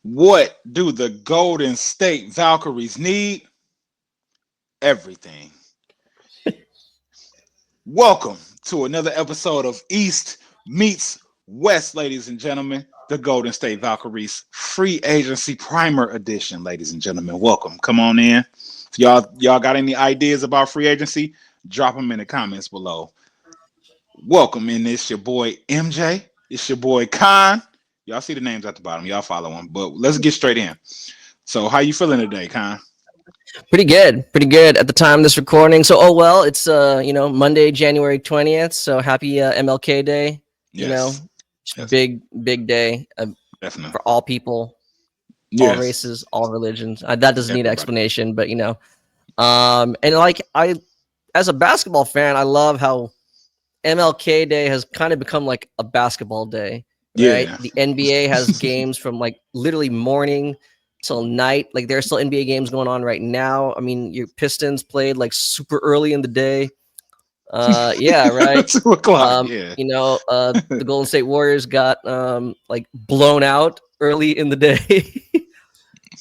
What do the Golden State Valkyries need? Everything. Welcome to another episode of East Meets West, ladies and gentlemen. The Golden State Valkyries Free Agency Primer Edition, ladies and gentlemen. Welcome. Come on in. If y'all got any ideas about free agency, drop them in the comments below. Welcome in. It's your boy MJ. It's your boy Con. Y'all see the names at the bottom. Y'all follow them. But let's get straight in. So how you feeling today, Con? Pretty good at the time of this recording. So, it's Monday, January 20th. So happy MLK Day. Yes. Big day Definitely for all people, all races, all religions. That doesn't need explanation, but and like as a basketball fan, I love how MLK Day has kind of become like a basketball day. Right? Yeah. The NBA has games from like literally morning till night. Like there are still NBA games going on right now. I mean, your Pistons played like super early in the day. Yeah, right. 2 o'clock. The Golden State Warriors got like blown out early in the day.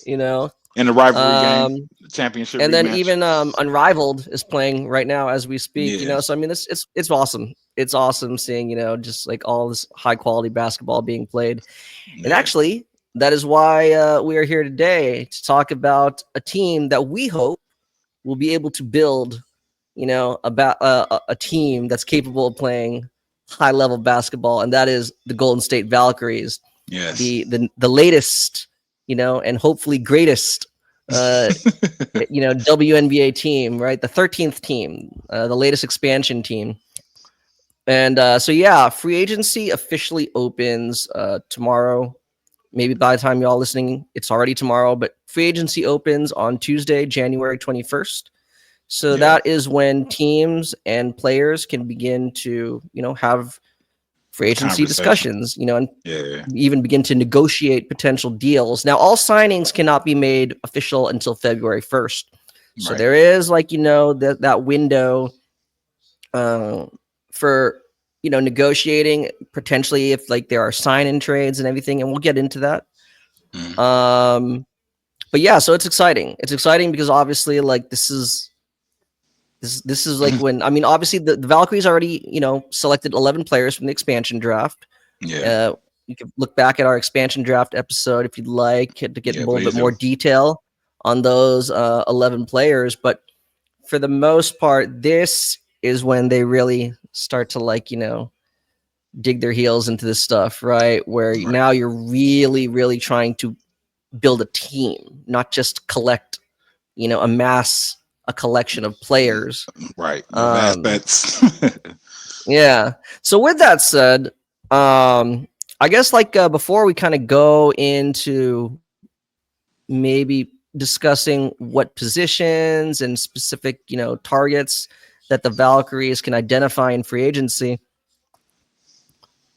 In the rivalry game, the championship, and rematch. then even Unrivaled is playing right now as we speak. So I mean, it's awesome. It's awesome seeing just like all this high quality basketball being played. And actually, that is why we are here today to talk about a team that we hope will be able to build about a team that's capable of playing high level basketball, and that is the Golden State Valkyries. Yes, the latest, and hopefully greatest, WNBA team, right? The 13th team, the latest expansion team. And free agency officially opens tomorrow. Maybe by the time y'all listening, it's already tomorrow, but free agency opens on Tuesday, January 21st. So that is when teams and players can begin to, have free agency discussions, and even begin to negotiate potential deals. Now, all signings cannot be made official until February 1st. So there is that window for, negotiating potentially if like there are sign-in trades and everything, and we'll get into that. But yeah, so it's exciting. It's exciting because obviously like this is like when, I mean, obviously the Valkyries already, selected 11 players from the expansion draft. You can look back at our expansion draft episode if you'd like to get a little bit more detail on those 11 players. But for the most part, this is when they really start to dig their heels into this stuff, right? Where now you're really, really trying to build a team, not just collect, amass a collection of players. Right. Bets. Yeah. So with that said, I guess before we kind of go into maybe discussing what positions and specific, targets that the Valkyries can identify in free agency,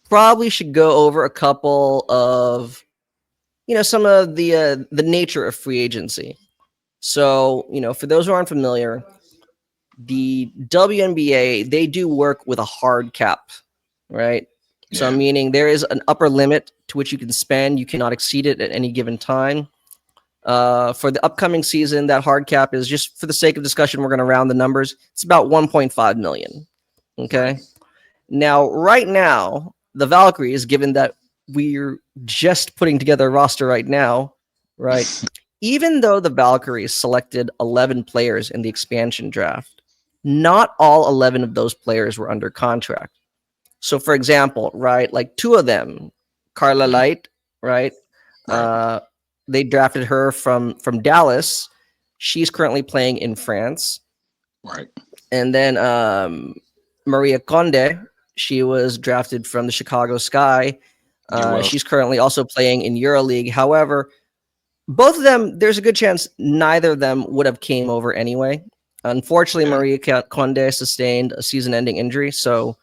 probably should go over a couple of, some of the nature of free agency. So, for those who aren't familiar, the WNBA, they do work with a hard cap, right? Yeah. So meaning there is an upper limit to which you can spend. You cannot exceed it at any given time. For the upcoming season, that hard cap is, just for the sake of discussion, we're going to round the numbers. It's about 1.5 million. Okay. Now, right now, the Valkyries, given that we're just putting together a roster right now, right? Even though the Valkyries selected 11 players in the expansion draft, not all 11 of those players were under contract. So, for example, right, like 2 of them, Carla Light, right? They drafted her from Dallas. She's currently playing in France. Right. And then Maria Conde, she was drafted from the Chicago Sky. She's currently also playing in EuroLeague. However, both of them, there's a good chance neither of them would have came over anyway. Unfortunately, Maria Conde sustained a season-ending injury, so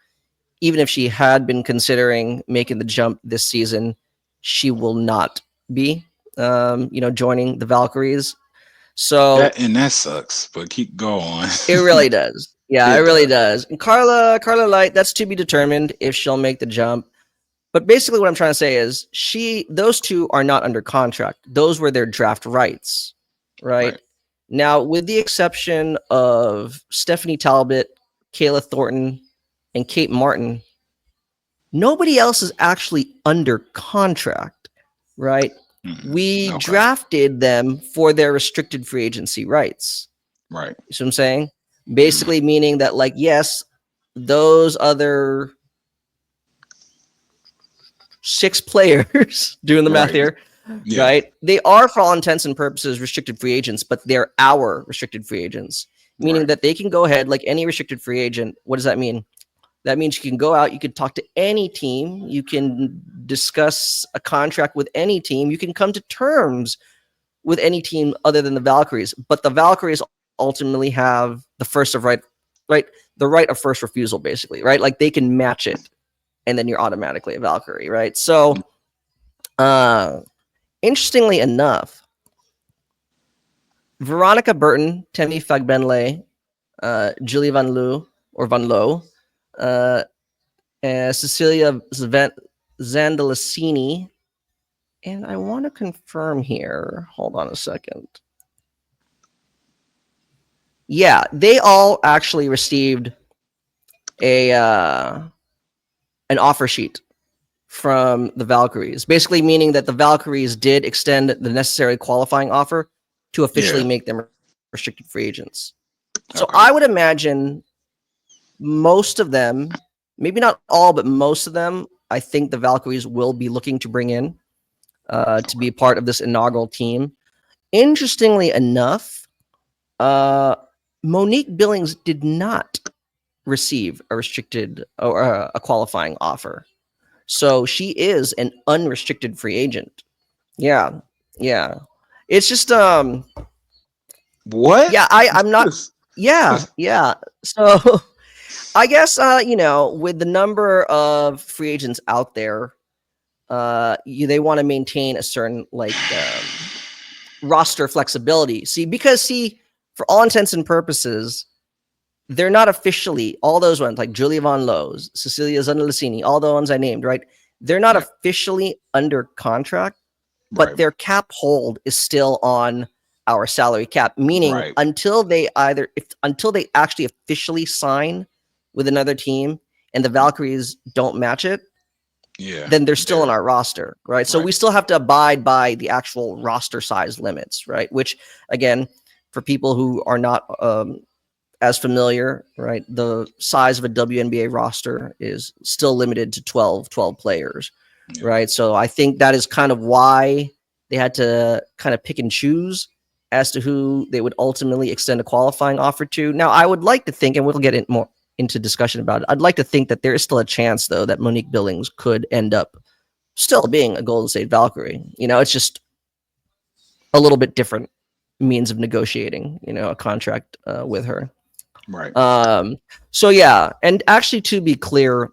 even if she had been considering making the jump this season, she will not be, joining the Valkyries. So that sucks, but keep going. It really does. Yeah, it really does. And Carla Light, that's to be determined if she'll make the jump. But basically what I'm trying to say is those two are not under contract. Those were their draft rights, right? Now, with the exception of Stephanie Talbot, Kayla Thornton, and Kate Martin, nobody else is actually under contract, right? We drafted them for their restricted free agency rights. Right. You see what I'm saying? Basically meaning that, like, yes, those other 6 players, doing the math here, right? They are, for all intents and purposes, restricted free agents, but they're our restricted free agents, meaning that they can go ahead like any restricted free agent. What does that mean? That means you can go out, you can talk to any team, you can discuss a contract with any team, you can come to terms with any team other than the Valkyries. But the Valkyries ultimately have the right of first refusal, basically, right? Like, they can match it, and then you're automatically a Valkyrie, right? So, interestingly enough, Veronica Burton, Temi Fagbenle, Julie Van Loo, Cecilia Zandalicini, and I want to confirm here. Hold on a second. Yeah, they all actually received an offer sheet from the Valkyries, basically meaning that the Valkyries did extend the necessary qualifying offer to officially make them restricted free agents. So I would imagine most of them, maybe not all, but most of them, I think the Valkyries will be looking to bring in to be part of this inaugural team. Interestingly enough, Monique Billings did not receive a restricted or a qualifying offer. So she is an unrestricted free agent. Yeah. It's just what? Yeah, I'm not. Yeah. So I guess with the number of free agents out there, they want to maintain a certain roster flexibility. Because for all intents and purposes, they're not officially, all those ones like Julia Von Lowe's, Cecilia Zandalicini, all the ones I named, right? They're not officially under contract, but their cap hold is still on our salary cap, meaning until they actually officially sign with another team and the Valkyries don't match it, then they're still on our roster, right? So we still have to abide by the actual roster size limits, right? Which, again, for people who are not as familiar, right, the size of a WNBA roster is still limited to 12 players, right? So I think that is kind of why they had to kind of pick and choose as to who they would ultimately extend a qualifying offer to. Now, I would like to think, and we'll get more into discussion about it, I'd like to think that there is still a chance, though, that Monique Billings could end up still being a Golden State Valkyrie. It's just a little bit different means of negotiating, a contract with her. Right. So yeah, and actually, to be clear,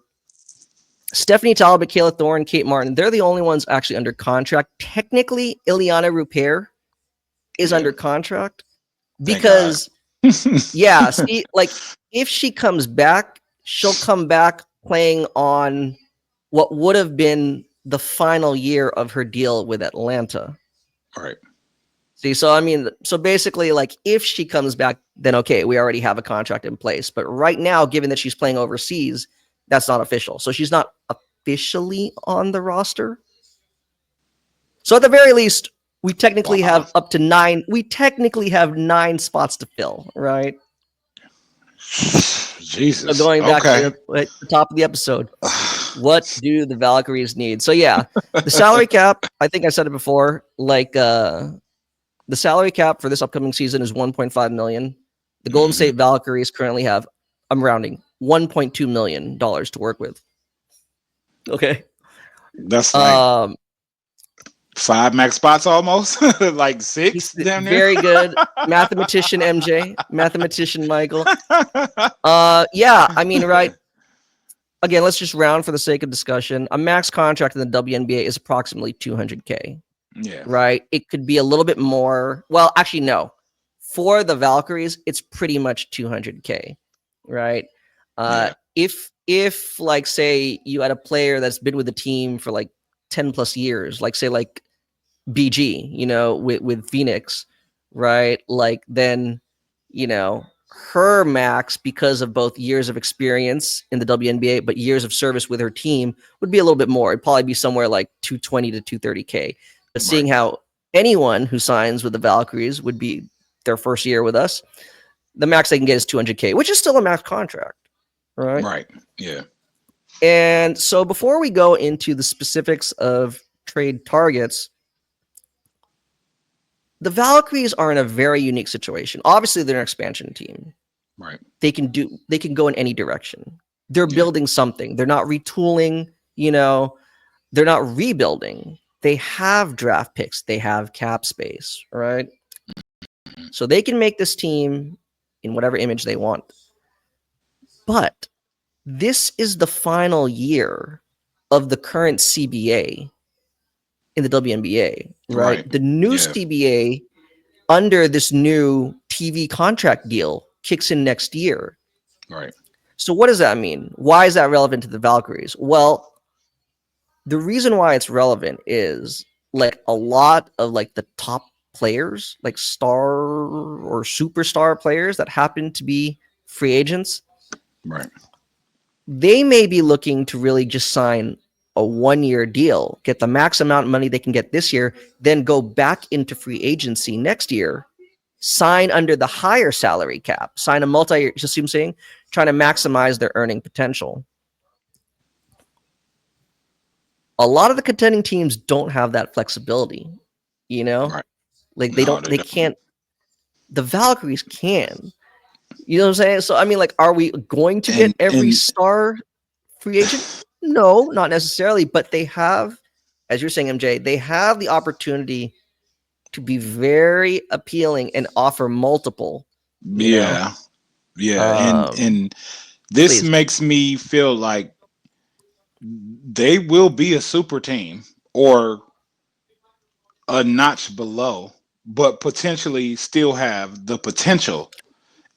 Stephanie Talbot, Kayla Thorne, Kate Martin, they're the only ones actually under contract. Technically, Ileana Rupert is under contract because see, like, if she comes back, she'll come back playing on what would have been the final year of her deal with Atlanta. Right. See, so basically, like, if she comes back, then okay, we already have a contract in place. But right now, given that she's playing overseas, that's not official. So she's not officially on the roster. So at the very least, we technically have up to 9. We technically have 9 spots to fill, right? Jesus. So going back to the top of the episode, what do the Valkyries need? So yeah, the salary cap, I think I said it before, like the salary cap for this upcoming season is $1.5 million. The Golden State Valkyries currently have, I'm rounding, $1.2 million to work with. Okay. That's like 5 max spots almost. Like 6. Very good. Mathematician MJ. Mathematician Michael. Yeah, right. Again, let's just round for the sake of discussion. A max contract in the WNBA is approximately $200K. Yeah. Right. It could be a little bit more. Well, actually, no. For the Valkyries, it's pretty much $200K. Right. If if like say you had a player that's been with the team for like 10 plus years, like say like BG, with Phoenix, right? Like then, her max, because of both years of experience in the WNBA, but years of service with her team, would be a little bit more. It'd probably be somewhere like 220 to 230K. But seeing how anyone who signs with the Valkyries would be their first year with us, the max they can get is 200K, which is still a max contract, right? Right. Yeah. And so before we go into the specifics of trade targets, the Valkyries are in a very unique situation. Obviously, they're an expansion team. Right. They can go in any direction. They're building something. They're not retooling, they're not rebuilding. They have draft picks. They have cap space, right? So they can make this team in whatever image they want. But this is the final year of the current CBA in the WNBA, right? The new CBA under this new TV contract deal kicks in next year. Right. So what does that mean? Why is that relevant to the Valkyries? Well, the reason why it's relevant is like a lot of like the top players, like star or superstar players that happen to be free agents. Right. They may be looking to really just sign a 1-year deal, get the max amount of money they can get this year, then go back into free agency next year, sign under the higher salary cap, sign a multi-year, you see what I'm saying? Trying to maximize their earning potential. A lot of the contending teams don't have that flexibility, Right. Like they can't. The Valkyries can. You know what I'm saying? So I mean, like, are we going to get every star free agent? No, not necessarily, but they have, as you're saying, MJ, they have the opportunity to be very appealing and offer multiple. Yeah. And this makes me feel like they will be a super team or a notch below, but potentially still have the potential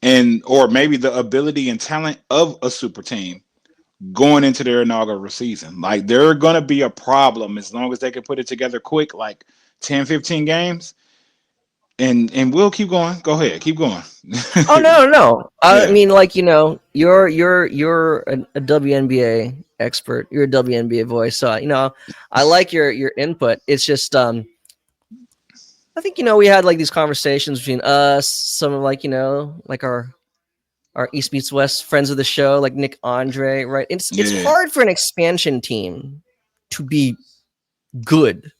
and or maybe the ability and talent of a super team going into their inaugural season. Like they're going to be a problem as long as they can put it together quick, like 10, 15 games. And we'll keep going. Go ahead. Keep going. Oh, no. I mean, like, you're a WNBA expert. You're a WNBA voice. So, I like your input. It's just, I think, we had like these conversations between us, some of like, like our East Meets West friends of the show, like Nick Andre, right? It's hard for an expansion team to be good.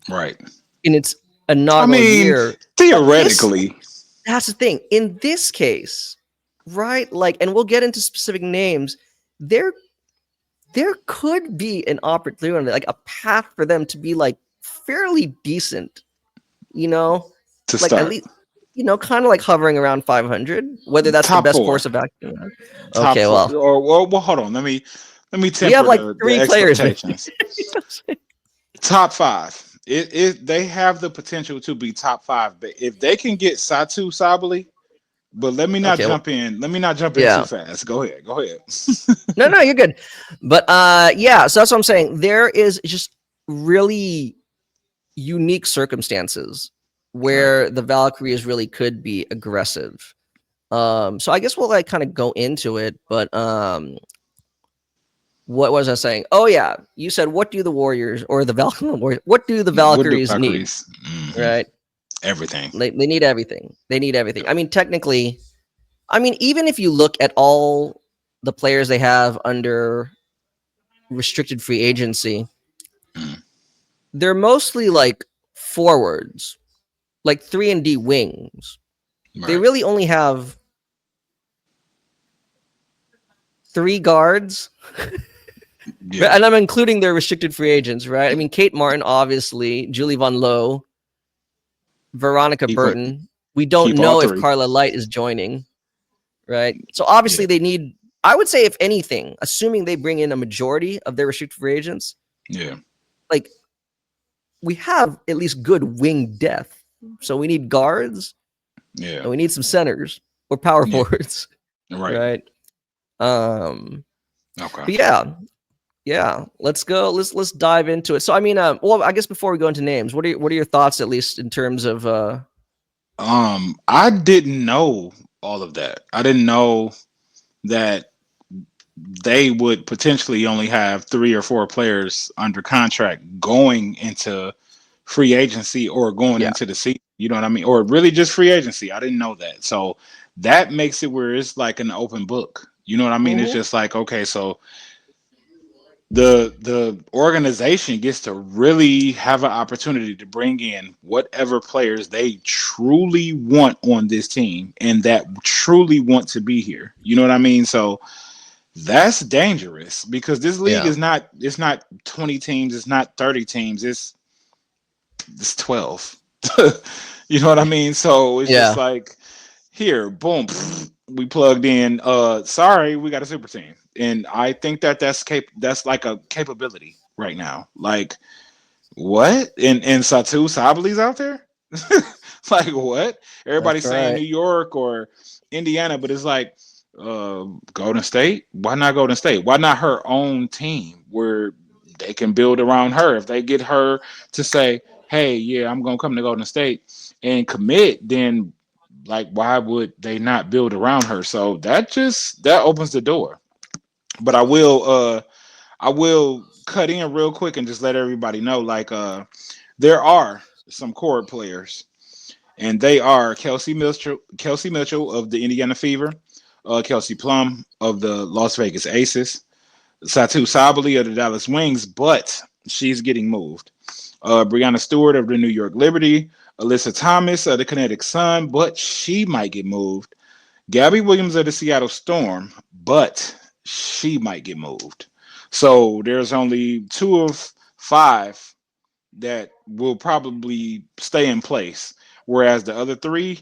Right. In its inaugural year. Theoretically. That's the thing. In this case, right? Like, and we'll get into specific names. There could be an opportunity, like a path for them to be like fairly decent, to like start. at least, kind of like hovering around 500. Whether that's Top the best 4. course of action. Top okay, 4. Well, hold on. Let me temper we have like the 3 players. expectations. Top 5. They have the potential to be top 5, but if they can get Satou Sabally, but let me not jump in. Let me not jump in too fast. Go ahead. No, you're good. But so that's what I'm saying. There is just really unique circumstances where the Valkyries really could be aggressive. So I guess we'll like kind of go into it, but what was I saying? Oh yeah, you said what do the Warriors or the Valkyries? What do the Valkyries need? Mm-hmm. Right, everything. They need everything. They need everything. I mean, technically, even if you look at all the players they have under restricted free agency, they're mostly like forwards, like 3-and-D wings. Right. They really only have 3 guards. Yeah. And I'm including their restricted free agents, right? I mean, Kate Martin, obviously, Julie Von Lowe, Veronica Burton. We don't know if Carla Light is joining, right? So obviously they need, I would say, if anything, assuming they bring in a majority of their restricted free agents, like we have at least good wing depth. So we need guards, and we need some centers or power forwards, right? Okay. But yeah, let's go. Let's dive into it. So I mean, well, I guess before we go into names, what are your thoughts, at least in terms of I didn't know all of that. I didn't know that they would potentially only have 3 or 4 players under contract going into free agency or going Yeah. into the season. You know what I mean? Or really just free agency. I didn't know that. So that makes it where it's like an open book. You know what I mean? It's just like, okay, so the organization gets to really have an opportunity to bring in whatever players they truly want on this team and that truly want to be here. You know what I mean? So that's dangerous because this league is not, it's not 20 teams, it's not 30 teams, it's 12. You know what I mean? So it's just like, here, boom, we plugged in. Sorry, we got a super team, and I think that's like a capability right now. Like, what? And Satou Sabally's out there. Like, what? Everybody's saying New York or Indiana, but it's like Golden State. Why not Golden State? Why not her own team where they can build around her? If they get her to say, hey, yeah, I'm gonna come to Golden State and commit, then like why would they not build around her? So that opens the door. But I will cut in real quick and just let everybody know, like there are some core players, and they are Kelsey Mitchell of the Indiana Fever, Kelsey Plum of the Las Vegas Aces, Satou Sabally of the Dallas Wings, but she's getting moved. Brionna Stewart of the New York Liberty, Alyssa Thomas of the Kinetic Sun, but she might get moved. Gabby Williams of the Seattle Storm, but she might get moved. So there's only 2 of 5 that will probably stay in place, whereas the other 3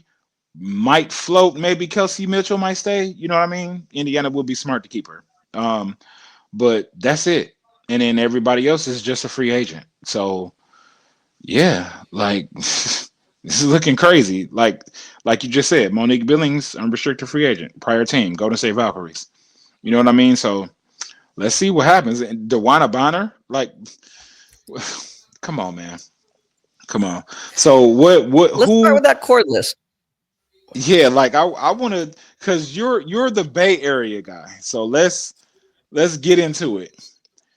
might float. Maybe Kelsey Mitchell might stay. You know what I mean? Indiana would be smart to keep her. But that's it. And then everybody else is just a free agent. So yeah, like this is looking crazy. Like you just said, Monique Billings, unrestricted free agent, prior team, Golden State Valkyries. You know what I mean? So let's see what happens. And DeWanna Bonner, like, come on, man, come on. So what? Let's start with that court list. Yeah, like I want to, because you're the Bay Area guy. So let's get into it.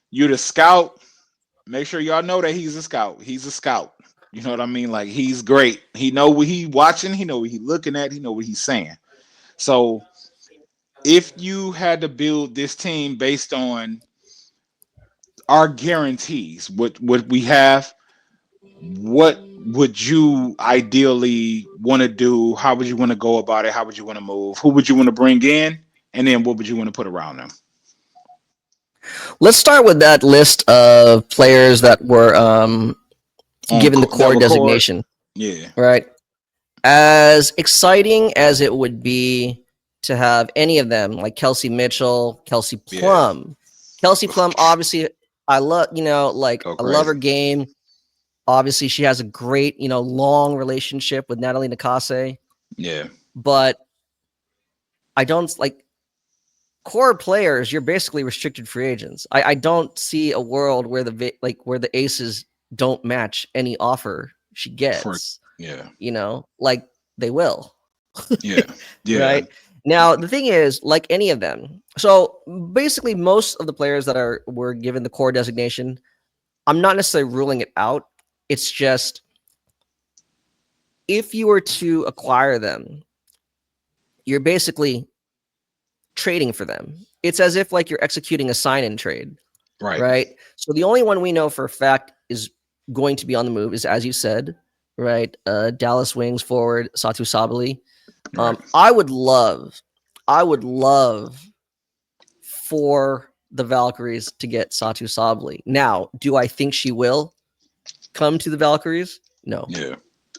You're the scout. Make sure y'all know that he's a scout. He's a scout. You know what I mean? Like, he's great. He know what he watching. He know what he looking at. He know what he's saying. So if you had to build this team based on our guarantees, what we have, what would you ideally want to do? How would you want to go about it? How would you want to move? Who would you want to bring in? And then what would you want to put around them? Let's start with that list of players that were given the core designation. Yeah. Right. As exciting as it would be to have any of them, like Kelsey Mitchell, Kelsey Plum. Yeah. Kelsey Plum, obviously, I love, I love her game. Obviously, she has a great, long relationship with Natalie Nneka. Yeah. But I don't like core players. You're basically restricted free agents. I don't see a world where the Aces don't match any offer she gets. Like they will. Yeah. Right. Now, the thing is, like any of them, so basically most of the players that were given the core designation, I'm not necessarily ruling it out. It's just, if you were to acquire them, you're basically trading for them. It's as if like you're executing a sign-in trade. Right. So the only one we know for a fact is going to be on the move is, as you said, right, Dallas Wings forward Satou Sabally. Right. I would love for the Valkyries to get Satou Sabally. Now, do I think she will come to the Valkyries? No. Yeah.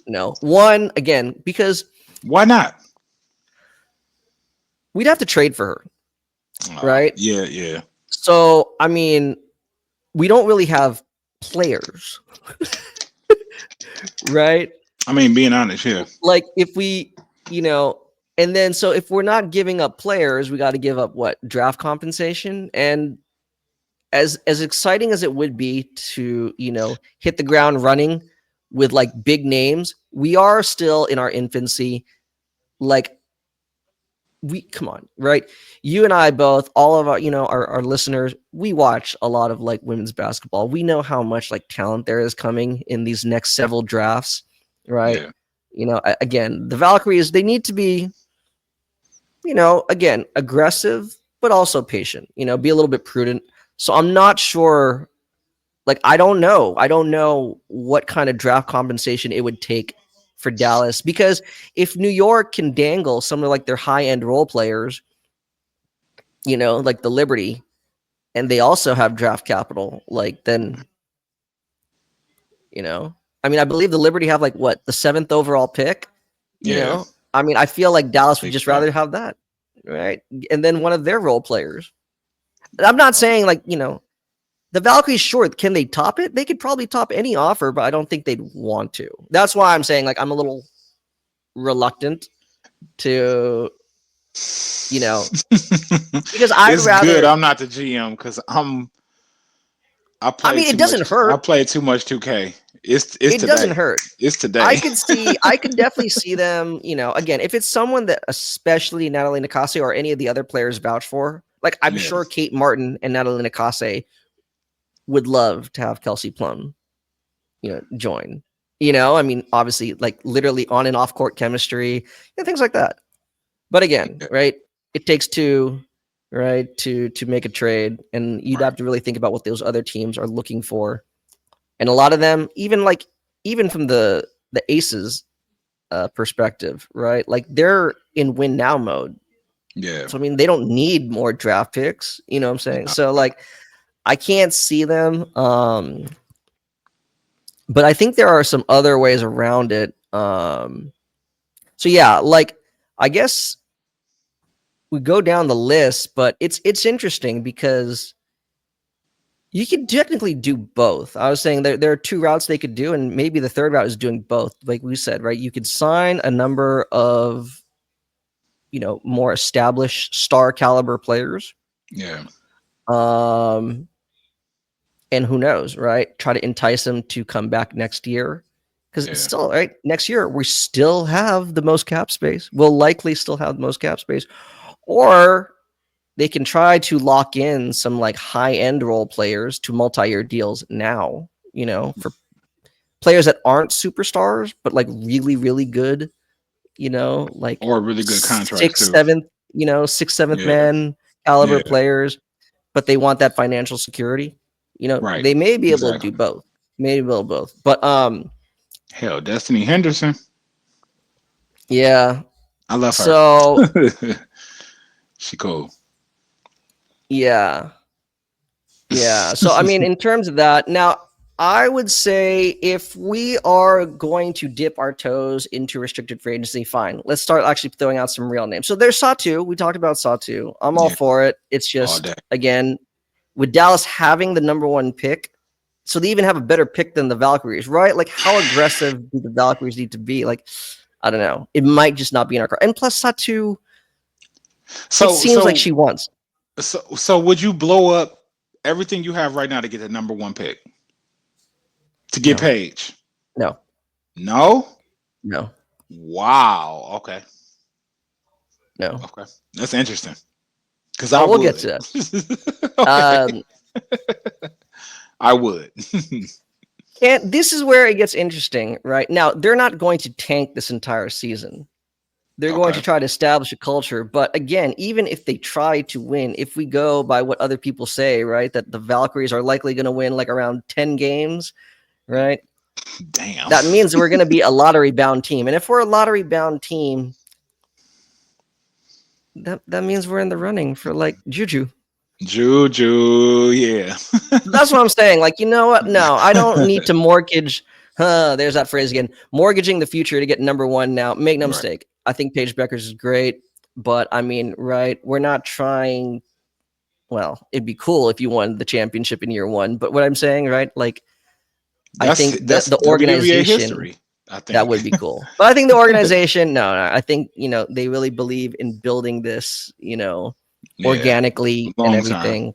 No. One, again, because why not? We'd have to trade for her. Right? Yeah. So, I mean, we don't really have players. Right? I mean, being honest, yeah. Like, if we, and then so if we're not giving up players, we got to give up what? Draft compensation. And as exciting as it would be to, hit the ground running with like big names, we are still in our infancy. Like, come on, right? You and I both, all of our, our listeners, we watch a lot of like women's basketball. We know how much like talent there is coming in these next several drafts, right? Yeah. Again, the Valkyries, they need to be, again, aggressive, but also patient, be a little bit prudent. So I'm not sure, like, I don't know what kind of draft compensation it would take for Dallas, because if New York can dangle some of like their high end role players, like the Liberty, and they also have draft capital, like then, I mean, I believe the Liberty have like what, the 7th overall pick, I mean, I feel like Dallas would just rather have that, right? And then one of their role players. And I'm not saying like, the Valkyries, sure, can they top it? They could probably top any offer, but I don't think they'd want to. That's why I'm saying like I'm a little reluctant to, because It's good. I'm not the GM because I mean, it doesn't hurt. I play too much 2K. It today. Doesn't hurt. It's today. I could definitely see them, again, if it's someone that especially Natalie Nneka or any of the other players vouch for, like I'm sure Kate Martin and Natalie Nneka would love to have Kelsey Plum, join. I mean, obviously, like literally on and off court chemistry and things like that. But again, right, it takes two, right, to make a trade, and you'd have to really think about what those other teams are looking for. And a lot of them, even from the Aces perspective, right, like they're in win now mode. Yeah. So I mean, they don't need more draft picks. You know what I'm saying? So like, I can't see them. But I think there are some other ways around it. So yeah, like I guess we go down the list, but it's interesting because you could technically do both. I was saying there are 2 routes they could do, and maybe the third route is doing both. Like we said, right? You could sign a number of, more established star caliber players. Yeah. And who knows, right? Try to entice them to come back next year. Because it's still, right, next year, we still have the most cap space. We'll likely still have the most cap space. Or they can try to lock in some like high-end role players to multi-year deals now, for players that aren't superstars, but like really, really good, like or really good contracts. 6th, 7th man caliber players, but they want that financial security. They may be able to do both. But hell, Destiny Henderson. Yeah. I love her. So she cool. Yeah. So I mean, in terms of that, now I would say if we are going to dip our toes into restricted free agency, fine. Let's start actually throwing out some real names. So there's Satou. We talked about Satou. I'm all for it. It's just, again, with Dallas having the number 1 pick, so they even have a better pick than the Valkyries, right? Like, how aggressive do the Valkyries need to be? Like, I don't know. It might just not be in our car. And plus, Satou, it seems like she wants. So would you blow up everything you have right now to get the number 1 pick? To get Paige? No. Wow. Okay. No. Okay. That's interesting. Because we'll get to that. I would. And this is where it gets interesting, right? Now, they're not going to tank this entire season. They're going to try to establish a culture. But again, even if they try to win, if we go by what other people say, right, that the Valkyries are likely going to win like around 10 games, right? Damn. That means we're going to be a lottery-bound team. And if we're a lottery-bound team, that means we're in the running for like Juju, yeah. That's what I'm saying. Like, you know what? No, I don't need to mortgage. There's that phrase again. Mortgaging the future to get number 1 now. Make no mistake. I think Paige Beckers is great, but I mean, right? We're not trying. Well, it'd be cool if you won the championship in year 1, but what I'm saying, right? Like, I think that's the organization. History. I think that would be cool. But I think the organization, no, I think, they really believe in building this, organically and everything.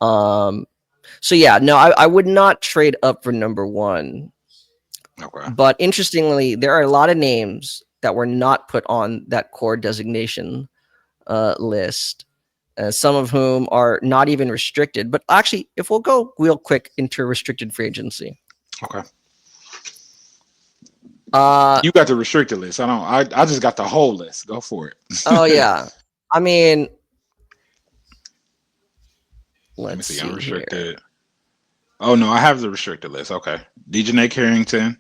So yeah, no, I would not trade up for number one. Okay. But interestingly, there are a lot of names that were not put on that core designation list. Some of whom are not even restricted. But actually, if we'll go real quick into restricted free agency. Okay. Uh, You got the restricted list. I just got the whole list. Go for it. oh yeah. I mean, Let me let's see. see Unrestricted. here. Oh no, I have the restricted list. Okay. DiJonai Carrington,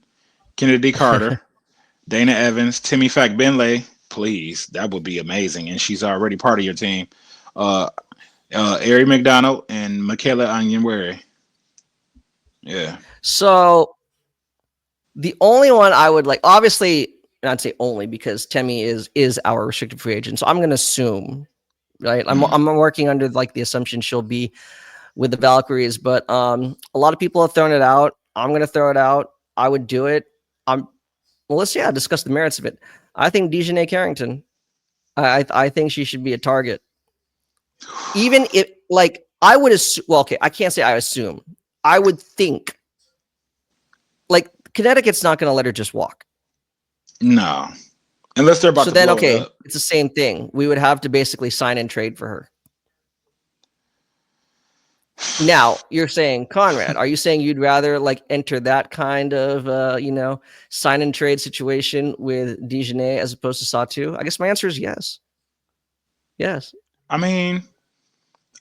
Kennedy Carter, Dana Evans, Timmy Fakbenley. Please, that would be amazing. And she's already part of your team. Ari McDonald and Michaela Onyenwere. Yeah. So the only one I would like, obviously, not say only because Temi is our restricted free agent. So I'm going to assume, right? I'm working under like the assumption she'll be with the Valkyries, but a lot of people have thrown it out. I'm going to throw it out. I would do it. Well, let's discuss the merits of it. I think DiJonai Carrington. I think she should be a target. Even if, like, I would assume. Well, okay, I can't say I assume. I would think, like, Connecticut's not going to let her just walk. No, unless they're about So to then, blow okay, it up. it's the same thing. We would have to basically sign and trade for her. Now, you're saying, Conrad, are you saying you'd rather like enter that kind of sign and trade situation with DiJonai as opposed to Satou? I guess my answer is yes. Yes. I mean,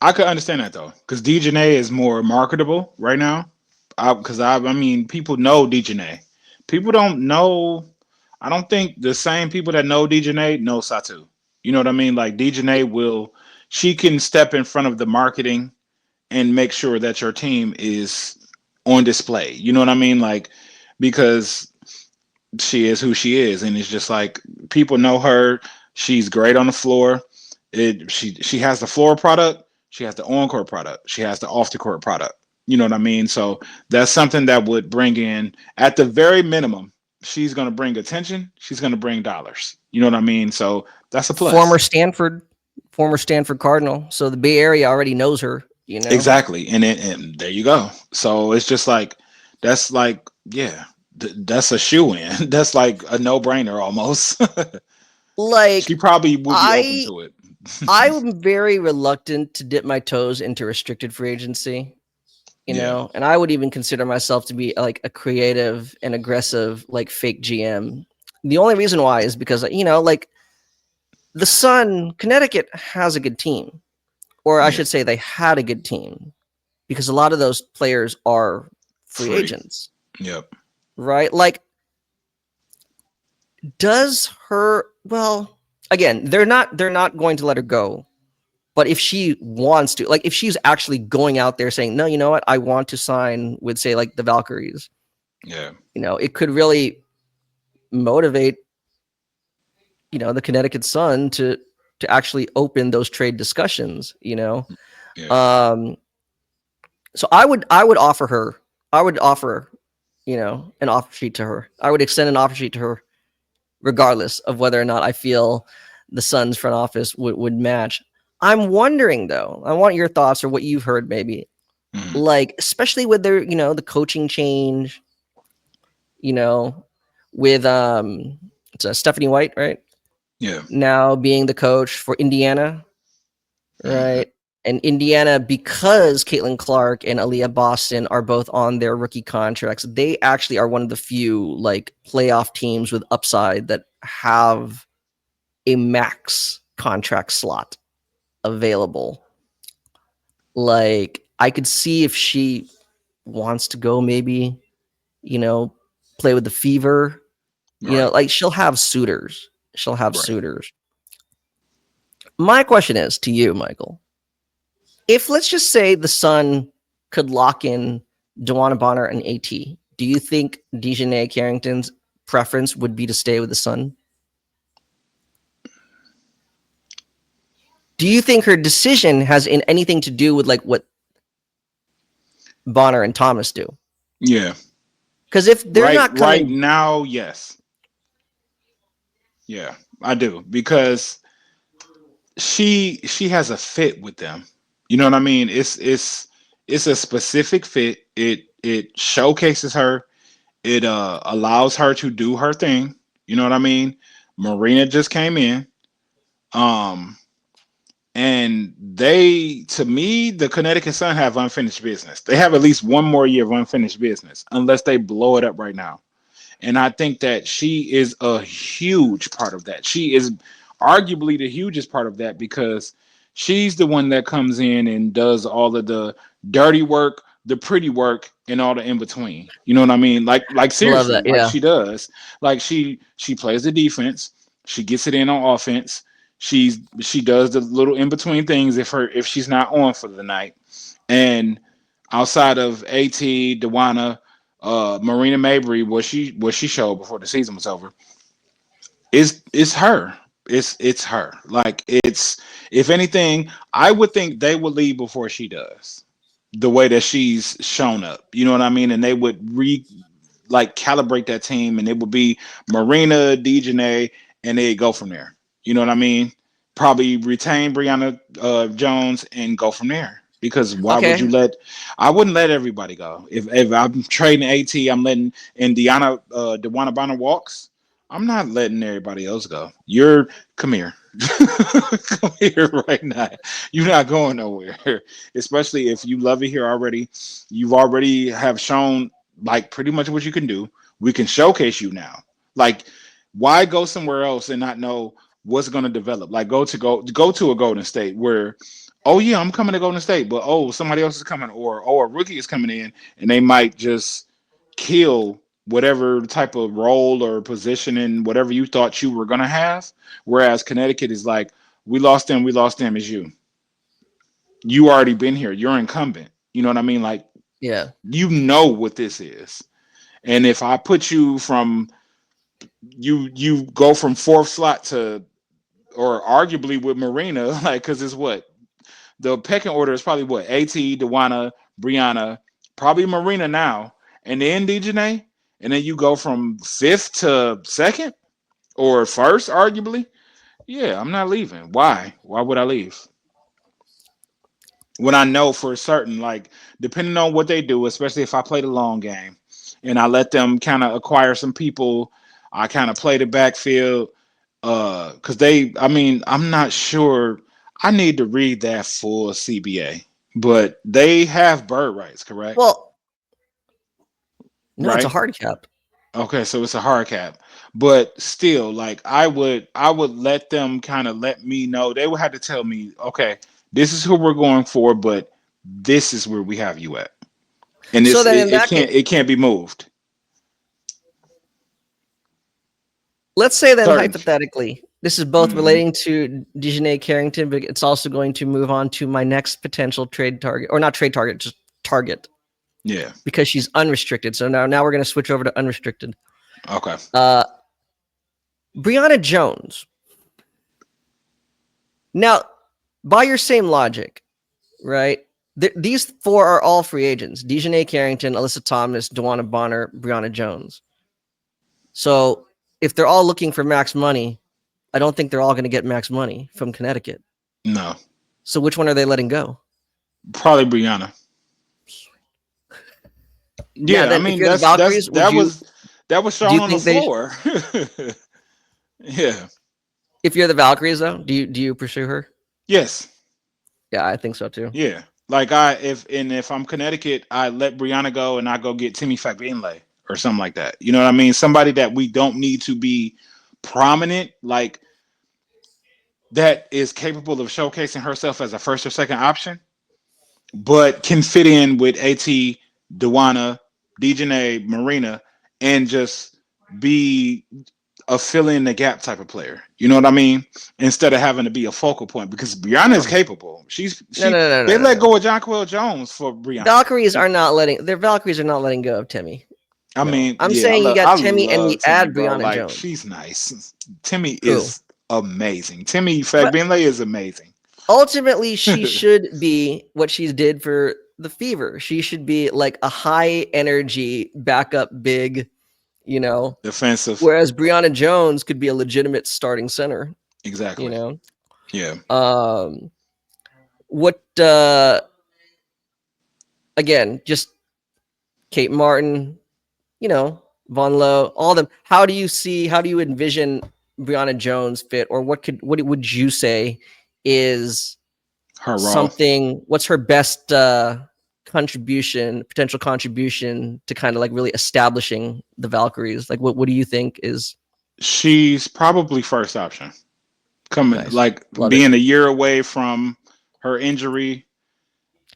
I could understand that though, because DiJonai is more marketable right now. Because I mean, people know DiJonai. People don't know. I don't think the same people that know DiJonai know Satou. You know what I mean? Like DiJonai she can step in front of the marketing and make sure that your team is on display. You know what I mean? Like, because she is who she is, and it's just like people know her. She's great on the floor. She has the floor product. She has the on court product. She has the off the court product. You know what I mean? So that's something that would bring in, at the very minimum, she's going to bring attention. She's going to bring dollars. You know what I mean? So that's a plus. Former Stanford Cardinal. So the Bay Area already knows her. You know exactly, and there you go. So it's just like that's like that's a shoe in. That's like a no brainer almost. like she probably would be open to it. I'm very reluctant to dip my toes into restricted free agency. You know, and I would even consider myself to be like a creative and aggressive, like fake GM. The only reason why is because, like the Sun, Connecticut has a good team, or I should say they had a good team, because a lot of those players are free agents. Yep. Right? Like, does her, well, again, they're not going to let her go. But if she wants to, like if she's actually going out there saying, no, you know what, I want to sign with, say, like the Valkyries. Yeah. It could really motivate, the Connecticut Sun to actually open those trade discussions, Yeah. So I would offer her, an offer sheet to her. I would extend an offer sheet to her, regardless of whether or not I feel the Sun's front office would match. I'm wondering though, I want your thoughts or what you've heard maybe, like, especially with their, the coaching change, with it's Stephanie White, right? Yeah. Now being the coach for Indiana, right? And Indiana, because Caitlin Clark and Aaliyah Boston are both on their rookie contracts, they actually are one of the few like playoff teams with upside that have a max contract slot available. Like, I could see if she wants to go, maybe, play with the Fever, like she'll have suitors. Suitors. My question is to you, Michael, if let's just say the Sun could lock in DeWanna Bonner and AT, do you think DiJonai Carrington's preference would be to stay with the Sun? Do you think her decision has anything to do with like what Bonner and Thomas do? Yeah. Because if they're not coming right now, yes. Yeah, I do, because she has a fit with them. You know what I mean? It's It's a specific fit. It showcases her. It allows her to do her thing. You know what I mean? Marina just came in. Um and they, to me, the Connecticut Sun have unfinished business. They have at least one more year of unfinished business unless they blow it up right now. And I think that she is a huge part of that. She is arguably the hugest part of that because she's the one that comes in and does all of the dirty work, the pretty work, and all the in between. You know what I mean? Like Love seriously, that. like Yeah. she does. Like she plays the defense. She gets it in on offense. She does the little in between things if she's not on for the night. And outside of AT, DeWanna, Marina Mabry, what she showed before the season was over, is her. It's her. Like it's, if anything, I would think they would leave before she does. The way that she's shown up, you know what I mean, and they would like calibrate that team, and it would be Marina, DiJonai, and they go from there. You know what I mean? Probably retain Brionna Jones and go from there. Because why would you Okay. let? I wouldn't let everybody go. If I'm trading AT, I'm letting DeWanna Bonner walks. I'm not letting everybody else go. You're come here, come here right now. You're not going nowhere. Especially if you love it here already. You've already have shown like pretty much what you can do. We can showcase you now. Like, why go somewhere else and not know what's going to develop? Like, go to a Golden State where, oh yeah, I'm coming to Golden State, but oh, somebody else is coming, or oh, a rookie is coming in, and they might just kill whatever type of role or position in whatever you thought you were going to have. Whereas Connecticut is like, we lost them. Is you already been here, you're incumbent. You know what I mean? Like, Yeah. you know what this is. And if I put you from you go from fourth slot to, or arguably with Marina, like, because it's what the pecking order is probably what AT, DeWanna, Brionna, probably Marina now, and then DiJonai, and then you go from fifth to second or first, arguably. Yeah, I'm not leaving. Why? Why would I leave? When I know for certain, like, depending on what they do, especially if I play the long game and I let them kind of acquire some people, I kind of play the backfield. Because I mean, I'm not sure. I need to read that full CBA, but they have bird rights, correct? Well, no, it's a Right? hard cap. Okay, so it's a hard cap, but still, like, I would let them kind of let me know. They would have to tell me, okay, this is who we're going for, but this is where we have you at, and So then, in it that case, can't be moved. let's say then Certain. hypothetically, this is both Mhm. relating to DiJonai Carrington, but it's also going to move on to my next potential trade target, or not trade target, just target, Yeah. because she's unrestricted. So now we're going to switch over to unrestricted. Okay. Brionna Jones. Now, by your same logic, right? These four are all free agents: DiJonai Carrington, Alyssa Thomas, DeWanna Bonner, Brionna Jones. So if they're all looking for max money, I don't think they're all going to get max money from Connecticut. No. So which one are they letting go? Probably Brianna. Now, Yeah, I then, if mean you're the Valkyries, that was do shown you on the think they? floor. Yeah. If you're the Valkyries, though, do you pursue her? Yes. Yeah, I think so too. Yeah. Like, if I'm Connecticut, I let Brianna go and I go get Timmy Fagbinley or something like that. You know what I mean? Somebody that we don't need to be prominent, like, that is capable of showcasing herself as a first or second option, but can fit in with AT, DeWanna, DiJonai, Marina, and just be a fill in the gap type of player. You know what I mean? Instead of having to be a focal point, because Brianna is No, capable. no, no, no, They no, no, let no. go of Jonquil Jones for Brianna. Valkyries are not letting go of Timmy. I No, mean, I'm yeah, saying you I got Timmy and you love Timmy, add bro. Brionna Like, Jones. she's nice. Timmy Who? is amazing. Timmy But Fagbinley is amazing. ultimately, she should be what she did for the Fever. She should be like a high energy backup big, you know. Defensive. Whereas Brionna Jones could be a legitimate starting center, you Exactly. know. Yeah. What again, just Kate Martin, Von Lowe, all of them. How do you envision Brionna Jones fit, or what would you say is Her role. what's her best potential contribution to kind of like really establishing the Valkyries? Like, what do you think is? She's probably first option. Coming Nice. like Love being it. a year away from her injury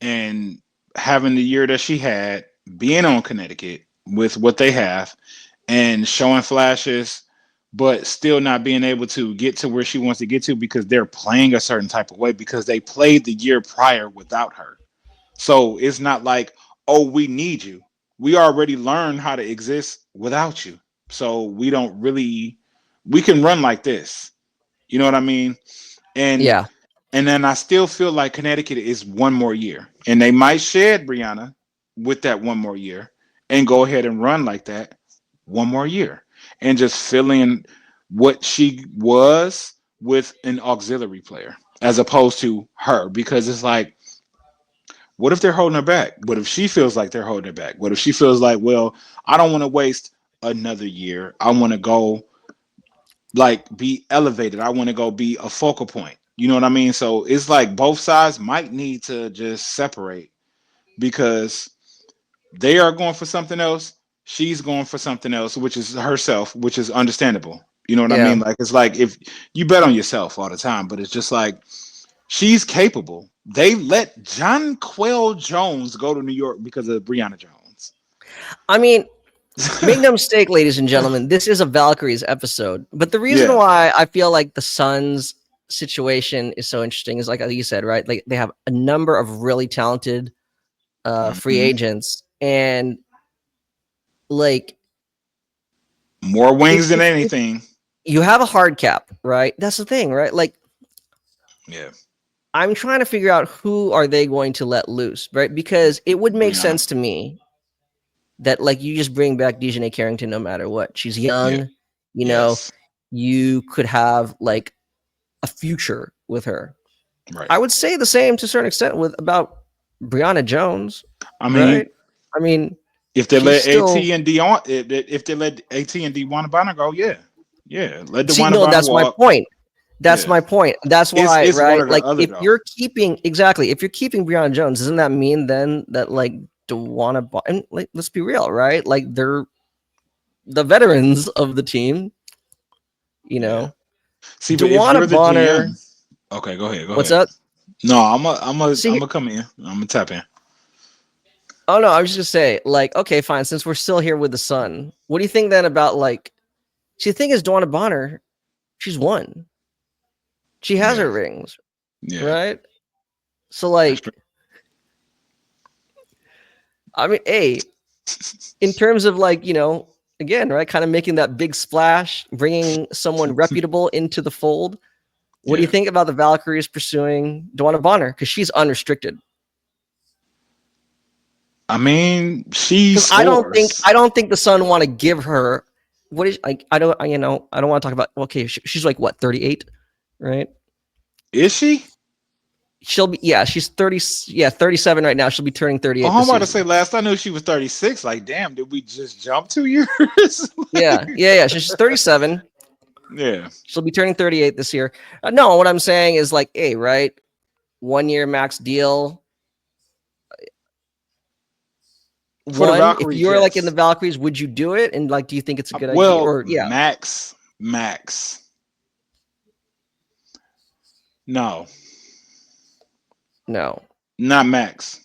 and having the year that she had, being on Connecticut with what they have and showing flashes, but still not being able to get to where she wants to get to because they're playing a certain type of way because they played the year prior without her. So it's not like, oh, we need you. We already learned how to exist without you. So we can run like this. You know what I mean? And Yeah. and then I still feel like Connecticut is one more year. And they might shed Brionna with that one more year and go ahead and run like that one more year. And just fill in what she was with an auxiliary player as opposed to her. Because it's like, what if they're holding her back? What if she feels like they're holding her back? What if she feels like, well, I don't want to waste another year. I want to go like be elevated. I want to go be a focal point. You know what I mean? So it's like both sides might need to just separate because they are going for something else. She's going for something else, which is herself, which is understandable. You know what I Yeah. mean? Like it's like if you bet on yourself all the time, but it's just like she's capable. They let Jonquel Jones go to New York because of Brionna Jones. I mean, make no mistake, ladies and gentlemen, this is a Valkyries episode. But the reason Yeah. why I feel like the Suns situation is so interesting is like you said, right? Like they have a number of really talented free Mhm. agents, and like More wings than if anything. you have a hard cap, right? That's the thing, right? Like Yeah. I'm trying to figure out who are they going to let loose, right? Because it would make Brianna. sense to me that like you just bring back DiJonai Carrington no matter what. She's young, Yeah. you know, Yes. you could have like a future with her. Right. I would say the same to a certain extent about Brionna Jones, I mean, right? I mean, if they she's let AT still and Dion, if they let AT and DeWanna Bonner go, yeah, let see. DeWanna No, Bonner that's my walk. point. That's Yeah, my point. That's why, it's one right? or the Like, other if though. you're keeping if you're keeping Brionna Jones, doesn't that mean then that like DeWanna, and like, let's be real, right? Like they're the veterans of the team, you Yeah. know. See, but if you're DeWanna the Bonner, GM, okay, go ahead, go what's ahead. up? No, I'm See, gonna come in. I'm gonna tap in. oh no, I was just gonna say, like, okay, fine. Since we're still here with the Sun, what do you think then about like? See, the thing is, DeWanna Bonner, she's won. She has Yeah, her rings, yeah, right? So that's like, true. I mean, hey, in terms of like, again, right, kind of making that big splash, bringing someone reputable into the fold. What do you Yeah, think about the Valkyries pursuing DeWanna Bonner? Because she's unrestricted. I mean, she Because I don't think scores. the Sun want to give her what is like. I don't want to talk about. Okay, she's like what 38, right? Is she? She'll be she's 30. Yeah, 37 right now. She'll be turning 38 Oh, I'm this about to say. season. Last I knew, she was 36. Like, damn, did we just jump 2 years? Yeah. She's 37. Yeah. She'll be turning 38 this year. No, what I'm saying is like, hey, right, 1 year max deal. For the One, if Valkyries, you're like in the yes. Valkyries, would you do it? And like, do you think it's a good idea? Well, Or yeah, Max. No, no. not Max.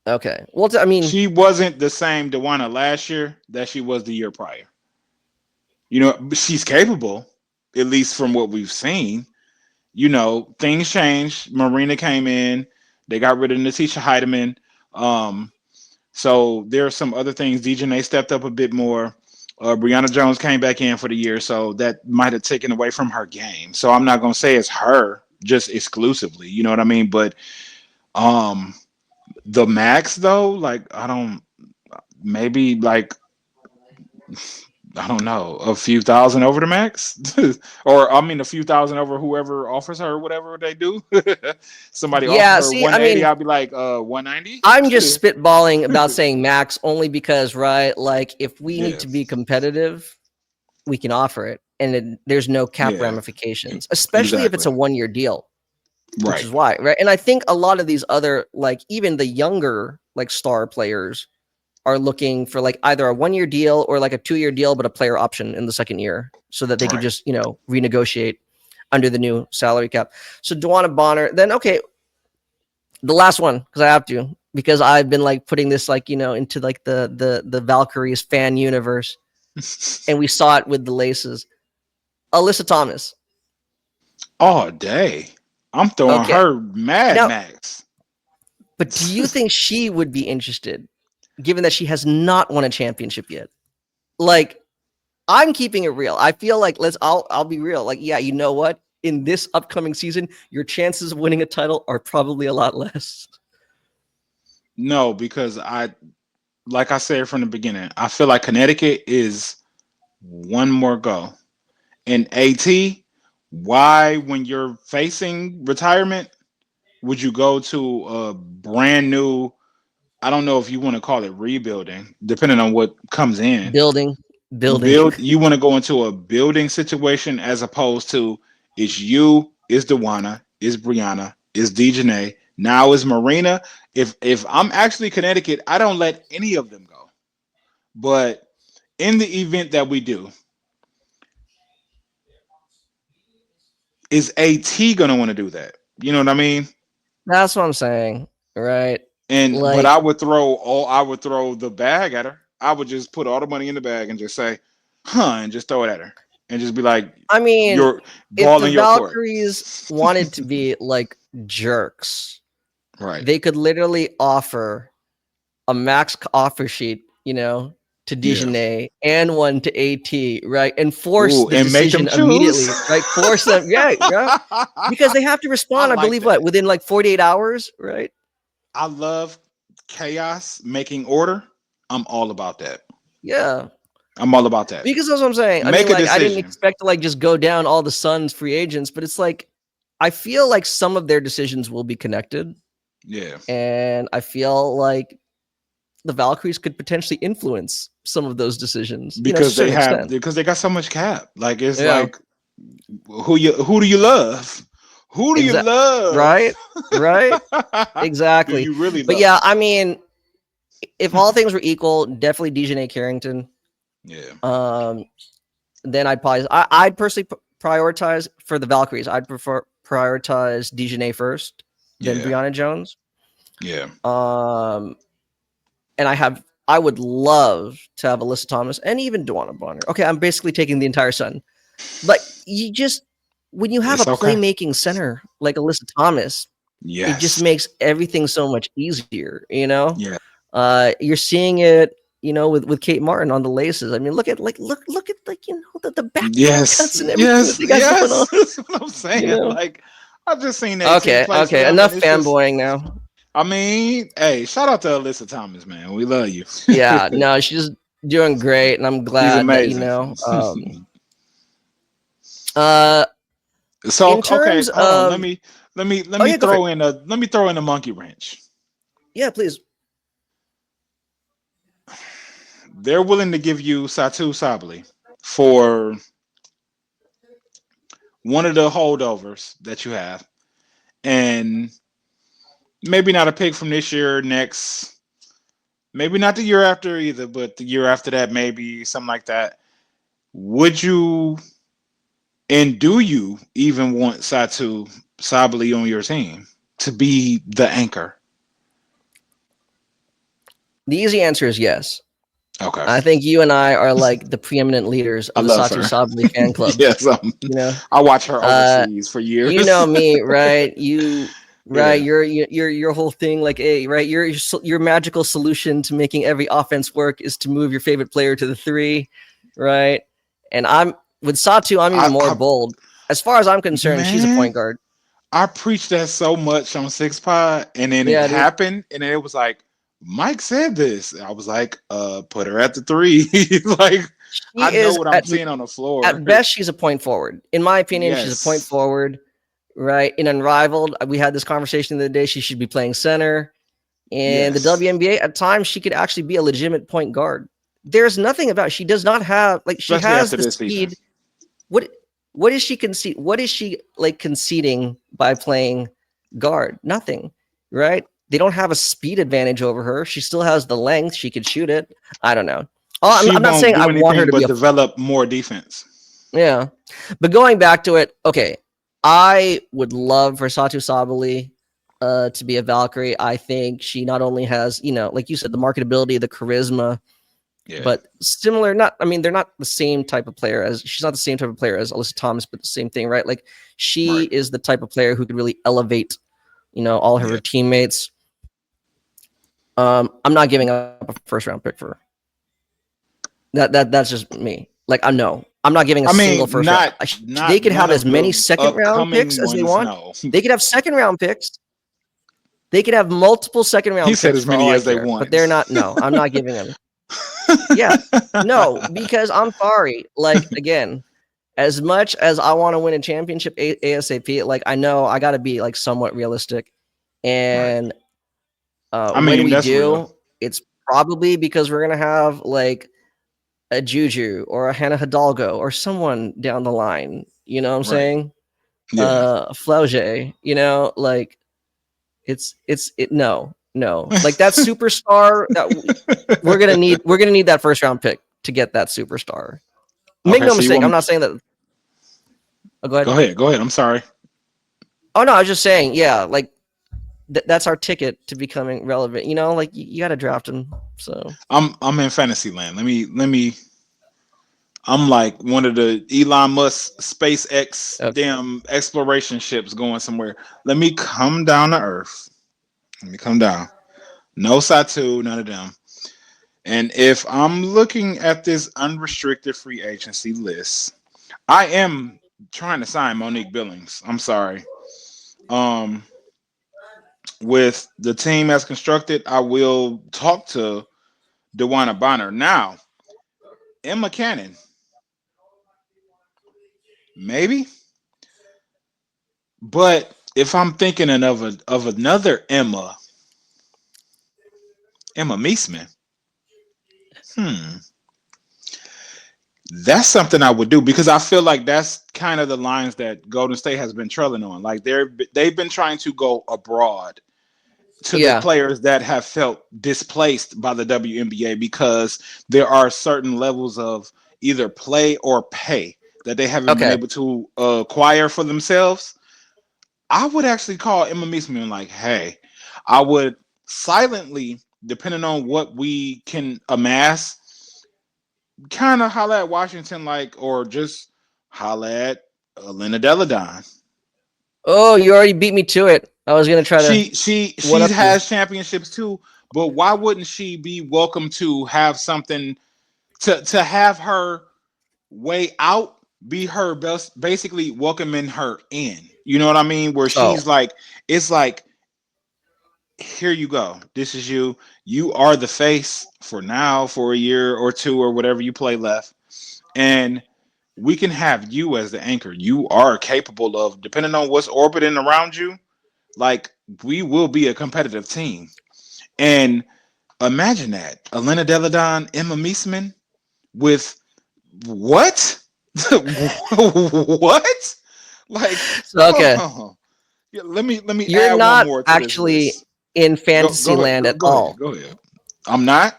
Okay. Well, I mean, She wasn't the same DeWanna last year that she was the year prior. You know, she's capable, at least from what we've seen. You know, things changed. Marina came in. They got rid of Natisha Hiedeman. So there are some other things. DiJonai stepped up a bit more. Brionna Jones came back in for the year, so that might have taken away from her game. So I'm not gonna say it's her just exclusively. You know what I mean? But um, the max though, like I don't. Maybe like I don't know, a few thousand over the max, or I mean, a few thousand over whoever offers her whatever they do. Somebody offers Yeah, her see, 180, I'll be like, 190. I'm just spitballing about saying max only because, right, like if we need Yeah, to be competitive, we can offer it, and there's no cap yeah, ramifications, especially if it's exactly. a 1-year deal, which Right. is why, right? And I think a lot of these other, like even the younger, like star players, are looking for like either a 1-year deal or like a 2-year deal, but a player option in the second year, so that they could Right. just renegotiate under the new salary cap. So DeWanna Bonner, then okay, the last one because I have to because I've been like putting this like into like the Valkyries fan universe, and we saw it with the laces. Alyssa Thomas. All day. I'm throwing Okay, her Mad now, Max. but do you think she would be interested, given that she has not won a championship yet? Like, I'm keeping it real. I feel like I'll be real. Like, yeah, you know what? In this upcoming season, your chances of winning a title are probably a lot less. No, because like I said from the beginning, I feel like Connecticut is one more go. And AT, why, when you're facing retirement, would you go to a brand new, I don't know if you want to call it rebuilding, depending on what comes in. Building. You want to go into a building situation as opposed to it's you, it's DeWanna, it's Brionna, it's DiJonai, now is Marina. If I'm actually Connecticut, I don't let any of them go. But in the event that we do, is AT gonna want to do that? You know what I mean? That's what I'm saying, right? And but Like, I would throw the bag at her. I would just put all the money in the bag and just say, huh, and just throw it at her. And just be like, I mean, you're if ball the in your court. Valkyries wanted to be like jerks, Right. they could literally offer a max offer sheet, to Yeah. DiJonai and one to AT, right? And force Ooh, the and make them decision choose. immediately, right? Force them, yeah, yeah. Because they have to I respond, I like believe, what, that. within like 48 hours, right? I love chaos making order. I'm all about that. Yeah. I'm all about that. Because that's what I'm saying. I mean, Make a like, I didn't decision. expect to like just go down all the Suns free agents, but it's like I feel like some of their decisions will be connected. Yeah. And I feel like the Valkyries could potentially influence some of those decisions, to a certain extent. Because they got so much cap. Like it's Yeah. like who do you love? Who do you love? Right? Right? Do Exactly. you really But love? yeah, I mean, if all things were equal, definitely DiJonai Carrington. Yeah. Then I'd personally prioritize for the Valkyries. I'd prioritize DiJonai first, then Yeah. Brionna Jones. Yeah. And I would love to have Alyssa Thomas and even DeWanna Bonner. Okay, I'm basically taking the entire Sun. But when you have a It's okay. playmaking center like Alyssa Thomas, it just Yes. makes everything so much easier, Yeah. You're seeing it, with Kate Martin on the laces. I mean, look at like the backdoor cuts Yes. and everything that Yes. they got going on. Yes. That's what I'm You saying. know. Like I've just seen AT play for Okay. them, and Enough it's just. fanboying now. I mean, hey, shout out to Alyssa Thomas, man. We love you. Yeah, no, she's doing great, and I'm She's glad that amazing. uh So in okay, terms hold on. of Let me go for it. let me throw in a monkey wrench. Yeah, please. They're willing to give you Satou Sabally for one of the holdovers that you have, and maybe not a pick from this year, next, maybe not the year after either, but the year after that, maybe something like that. Would you and do you even want Satou Sabally on your team to be the anchor? The easy answer is yes. Okay. I think you and I are like the preeminent leaders I of the love Satou her. Sabally fan club. Yes, I watch her overseas for years. You know me, right? Right? Yeah. Your whole thing, like, hey, right? Your magical solution to making every offense work is to move your favorite player to the 3, right? And I'm with Satou. I'm even more bold. As far as I'm concerned, she's a point guard. I preached that so much on Six Pod, and then it happened, and then it was like Mike said this. I was like, put her at the 3. Like, I She know is what I'm seeing on the floor. at best she's a point forward. In my opinion, she's a point Yes. forward, right? In Unrivaled, we had this conversation the other day. She should be playing center. And the Yes. WNBA, at times, she could actually be a legitimate point guard. There's nothing about she does not have like she Especially has after the this season. speed. What is she concede? What is she like conceding by playing guard? Nothing, right? They don't have a speed advantage over her. She still has the length. She could shoot it. I don't know. Oh, She I'm not won't saying I do want her anything to be but a develop more defense. yeah, but going back to it, okay, I would love for Satou Sabally to be a Valkyrie. I think she not only has, like you said, the marketability, the charisma, Yeah. but similar. Not, I mean, they're not the same type of player as she's not the same type of player as Alyssa Thomas, but the same thing, right? Like she Right. is the type of player who could really elevate, all her Yeah. teammates. I'm not giving up a first round pick for her. That's just me. Like I know I'm not giving a I single mean, first round. They could have none as of many the second round upcoming picks as they ones, want. no. They could have second round picks. They could have multiple second He round said picks as for many all I as they care. want. But they're not. No, I'm not giving them. Yeah, no, because I'm sorry. Like again, as much as I want to win a championship ASAP, like I know I got to be like somewhat realistic. And I when mean, we that's do, real. it's probably because we're gonna have like a Juju or a Hannah Hidalgo or someone down the line. You know what I'm Right. saying? Yeah. Flauge, like it's no. Like that superstar that we're gonna need that first round pick to get that superstar. Make Okay, no so you mistake, want I'm me... not saying that. Oh, go ahead. Go ahead. I'm sorry. Oh no, I was just saying, yeah, like that's our ticket to becoming relevant. Like you got to draft him. So I'm in fantasy land. Let me. I'm like one of the Elon Musk SpaceX okay. damn exploration ships going somewhere. Let me come down to Earth. Let me come down. No Satou, none of them. And if I'm looking at this unrestricted free agency list, I am trying to sign Monique Billings. I'm sorry. Um, with the team as constructed, I will talk to DeWanna Bonner. Now, Emma Cannon, maybe. But if I'm thinking of another Emma Meesseman, that's something I would do because I feel like that's kind of the lines that Golden State has been trailing on. Like they've been trying to go abroad to the Yeah. players that have felt displaced by the WNBA because there are certain levels of either play or pay that they haven't been Okay. able to acquire for themselves. I would actually call Emma Meesseman like, hey, I would silently, depending on what we can amass, kind of holla at Washington, like, or just holla at Elena Delle. Oh, you already beat me to it. I was gonna try to She one up you. has championships too, but why wouldn't she be welcome to have something to have her way out be her best, basically welcoming her in? You know what I mean? Where Oh, she's like, it's like, here you go. This is you. You are the face for now, for a year or two or whatever you play left. And we can have you as the anchor. You are capable of, depending on what's orbiting around you, like we will be a competitive team. And imagine that. Elena Deladon, Emma Meesseman with what? What? Like, so okay. oh, yeah, let me You're add one not more to this actually list. in fantasy land at all. Go ahead. I'm not,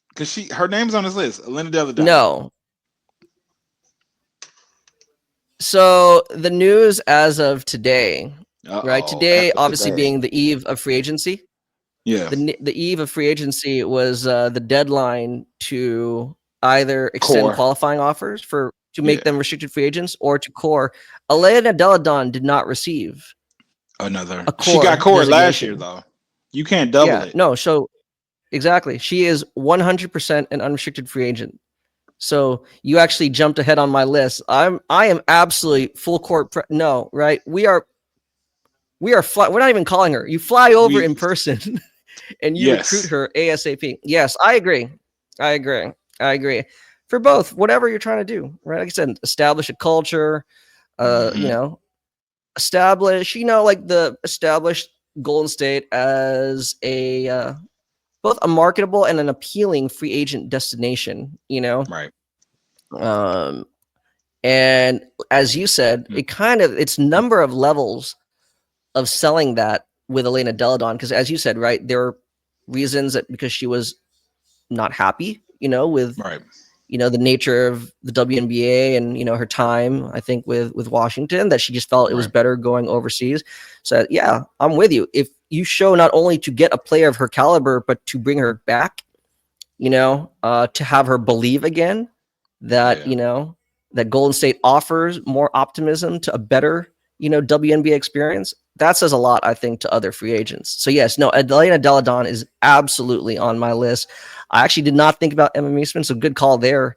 because her name's on this list. Elena Deladon. No. So the news as of today, right? Uh-oh. Today, After obviously today. being the eve of free agency. Yeah. The eve of free agency was the deadline to either extend Core. qualifying offers to make Yeah. them restricted free agents or to core. Elena Deladon did not receive Another. a She got core core last year designation. though. You can't double Yeah, it. no. So exactly, she is 100% an unrestricted free agent. So you actually jumped ahead on my list. I am absolutely full court. No, right? We're not even calling her. You fly over in person and you recruit Yes. her ASAP. Yes, I agree. for both, whatever you're trying to do, right? Like I said, establish a culture, you know, establish, you know, like the established Golden State as a both a marketable and an appealing free agent destination, you know? Right. And as you said, it's number of levels of selling that with Elena Delle, because as you said, right, there are reasons that because she was not happy, you know, with you know the nature of the WNBA and you know her time, I think with Washington, that she just felt it was better going overseas. So yeah, I'm with you. If you show not only to get a player of her caliber, but to bring her back, you know, to have her believe again that you know that Golden State offers more optimism to a better, you know, WNBA experience. That says a lot, I think, to other free agents. So yes, no, Elena Delle is absolutely on my list. I actually did not think about Emma Meesseman, so good call there.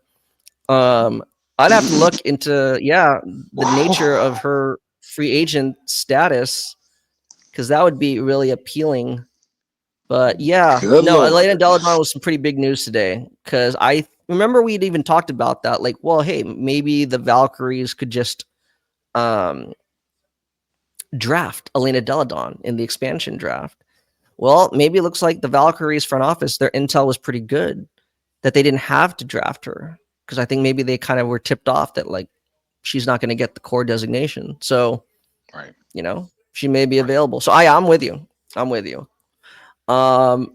I'd have to look into the nature of her free agent status, because that would be really appealing. But yeah, Elena Delle was some pretty big news today, because I remember we'd even talked about that. Like, well, hey, maybe the Valkyries could just draft Elena Delle in the expansion draft. Well, maybe it looks like the Valkyries front office, their intel was pretty good that they didn't have to draft her, because I think maybe they kind of were tipped off that like she's not going to get the core designation. So, you know, she may be available. So I'm with you. I'm with you. I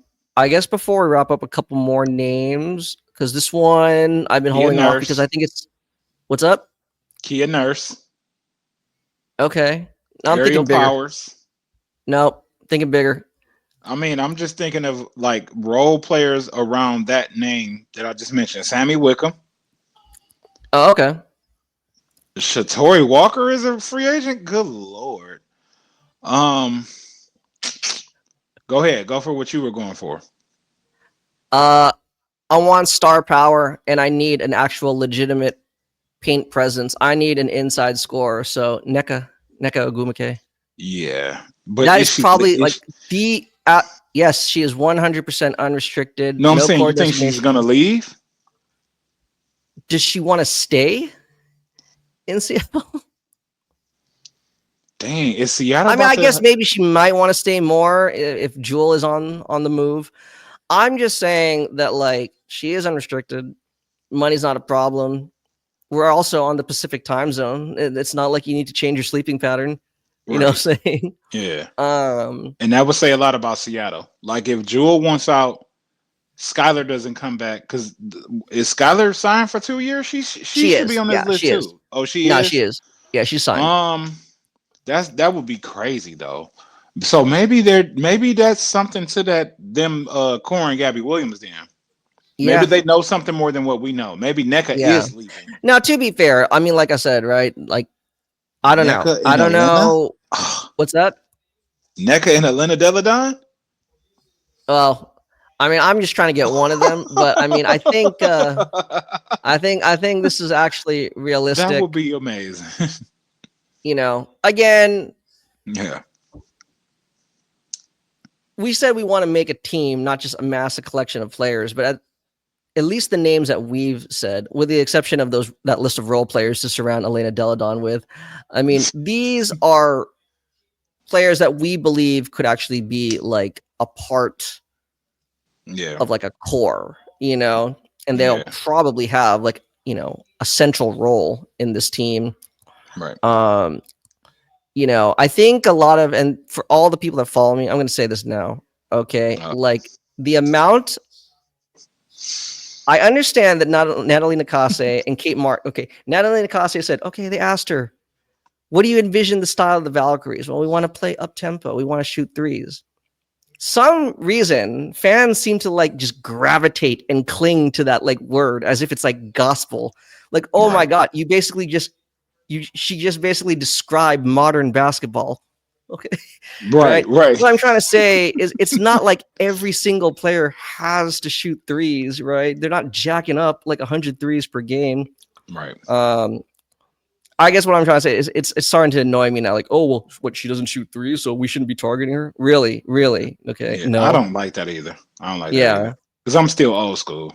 guess before we wrap up, a couple more names, because this one I've been holding off because I think it's what's up? Kia Nurse. Okay. I'm Aerial thinking bigger. Powers. Nope. Thinking bigger. I mean, I'm just thinking of like role players around that name that I just mentioned. Sammy Wickham. Oh, okay. Shatori Walker is a free agent. Good Lord. Go ahead. Go for what you were going for. I want star power, and I need an actual legitimate paint presence. I need an inside scorer. So Nneka Ogwumike. Yeah, but that is probably like the yes, she is 100% unrestricted. No, I'm saying you think she's gonna leave? Does she want to stay in Seattle? Dang, is Seattle? I mean, I guess maybe she might want to stay more if Jewel is on the move. I'm just saying that like she is unrestricted. Money's not a problem. We're also on the Pacific time zone. It's not like you need to change your sleeping pattern. You know what I'm saying? Yeah. And that would say a lot about Seattle. Like if Jewel wants out, Skylar doesn't come back, because is Skylar signed for 2 years? She should be on this list too. Is. Oh, she is. No, she is. Yeah, she's signed. That would be crazy though. So maybe that's something to that them Cora and Gabby Williams then. Yeah. Maybe they know something more than what we know. Maybe Nneka is leaving. Now, to be fair, I mean, like I said, right? Like I don't know. I don't know. What's that? Nneka and Elena Delle? Well, I mean, I'm just trying to get one of them, but I mean, I think this is actually realistic. That would be amazing. You know, again. Yeah. We said we want to make a team, not just amass a collection of players, but at least the names that we've said, with the exception of that list of role players to surround Elena Delle with. I mean, these are players that we believe could actually be like a part of like a core, you know, and they'll probably have like, you know, a central role in this team. Right. You know, I think a lot of, and for all the people that follow me, I'm going to say this now. Okay. Like the amount, I understand that Natalie Nicase and Kate Mark. Okay. Natalie Nicase said, okay, they asked her, what do you envision the style of the Valkyries? Well, we want to play up tempo. We want to shoot threes. Some reason fans seem to like just gravitate and cling to that like word as if it's like gospel. Like, oh my God, she just basically described modern basketball. Okay. Right. What I'm trying to say is it's not like every single player has to shoot threes, right? They're not jacking up like 100 threes per game. Right. I guess what I'm trying to say is it's starting to annoy me now. Like, oh, well, what, she doesn't shoot threes, so we shouldn't be targeting her? Really? Okay. Yeah, no. I don't like that either. I don't like that either. Because I'm still old school.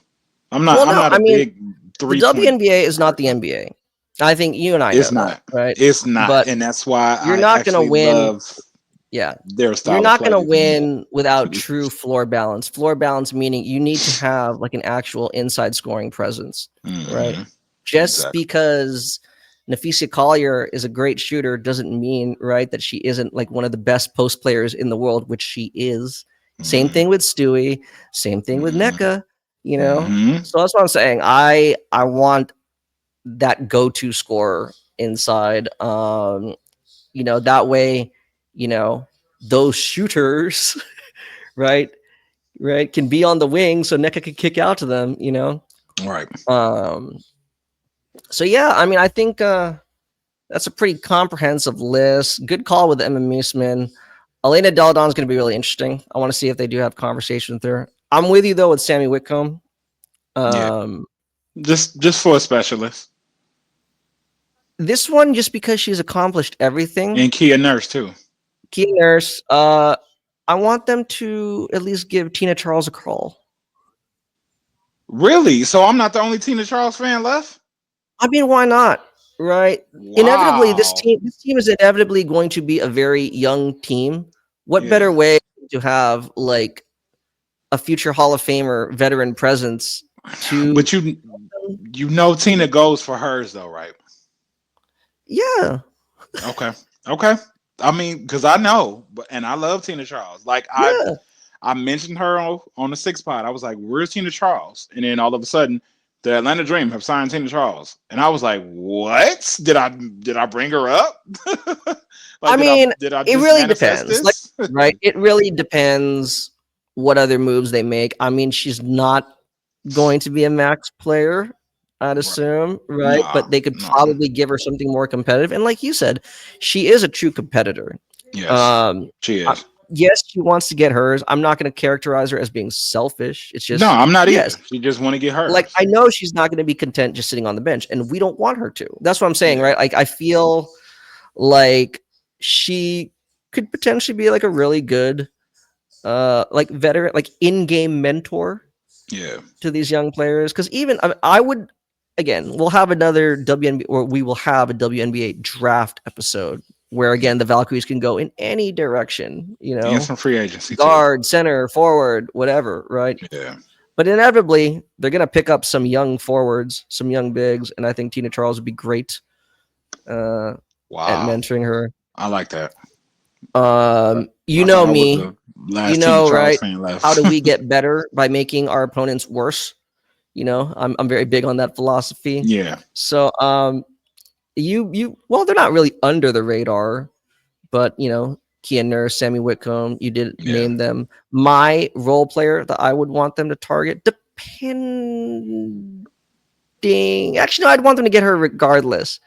I'm not a big The WNBA is not the NBA. I think you and I know It's not. that, right? It's not, But and that's why you're I not going to actually win. love Yeah. their You're style of not play. going to win more. without true floor balance. Floor balance meaning you need to have like an actual inside scoring presence, right? Mhm. Just Exactly. because Natisha Collier is a great shooter doesn't mean, right, that she isn't like one of the best post players in the world, which she is. Same thing with Stewie. Same thing with Nneka. You know, Mhm. so that's what I'm saying. I want that go-to scorer inside. You know, that way, you know, those shooters, right, can be on the wing, so Nneka can kick out to them. You know, Right. So yeah, I mean, I think that's a pretty comprehensive list. Good call with Emma Meesseman. Elena Delle is going to be really interesting. I want to see if they do have conversation with her. I'm with you though with Sammy Whitcomb. Yeah. Just for a specialist. This one, just because she's accomplished everything. And Kia Nurse too. Kia Nurse. I want them to at least give Tina Charles a call. Really? So I'm not the only Tina Charles fan left? I mean, why not? Right? Wow. Inevitably, this team is inevitably going to be a very young team. What better way to have like a future Hall of Famer veteran presence to? But you know Tina goes for hers though, right? Yeah. Okay. I mean, because I know, and I love Tina Charles. Like I mentioned her on the 6 pod. I was like, "Where's Tina Charles?" And then all of a sudden, the Atlanta Dream have signed Tina Charles, and I was like, "What? Did I bring her up?" I mean, did I it really depends. Like, right? It really depends what other moves they make. I mean, she's not going to be a max player, I'd assume, right? But they could probably give her something more competitive. And like you said, she is a true competitor. Yes, she is. Yes, she wants to get hers. I'm not going to characterize her as being selfish. It's just no, I'm not either. She just want to get hers. Like I know she's not going to be content just sitting on the bench, and we don't want her to. That's what I'm saying, right? Like I feel like she could potentially be like a really good, like veteran, like in-game mentor. To these young players, because even I would, again, we'll have another WNBA, or we will have a WNBA draft episode where again the Valkyries can go in any direction, you know, and some free agency, guard, center, forward, whatever, right? Yeah. But inevitably, they're gonna pick up some young forwards, some young bigs, and I think Tina Charles would be great at mentoring her. I like that. You know me. You know, right? How do we get better? By making our opponents worse. You know, I'm very big on that philosophy. Yeah. So well, they're not really under the radar, but you know, Kia Nurse, Sammy Whitcomb, you did name them. My role player that I would want them to target, depending. Actually, no, I'd want them to get her regardless.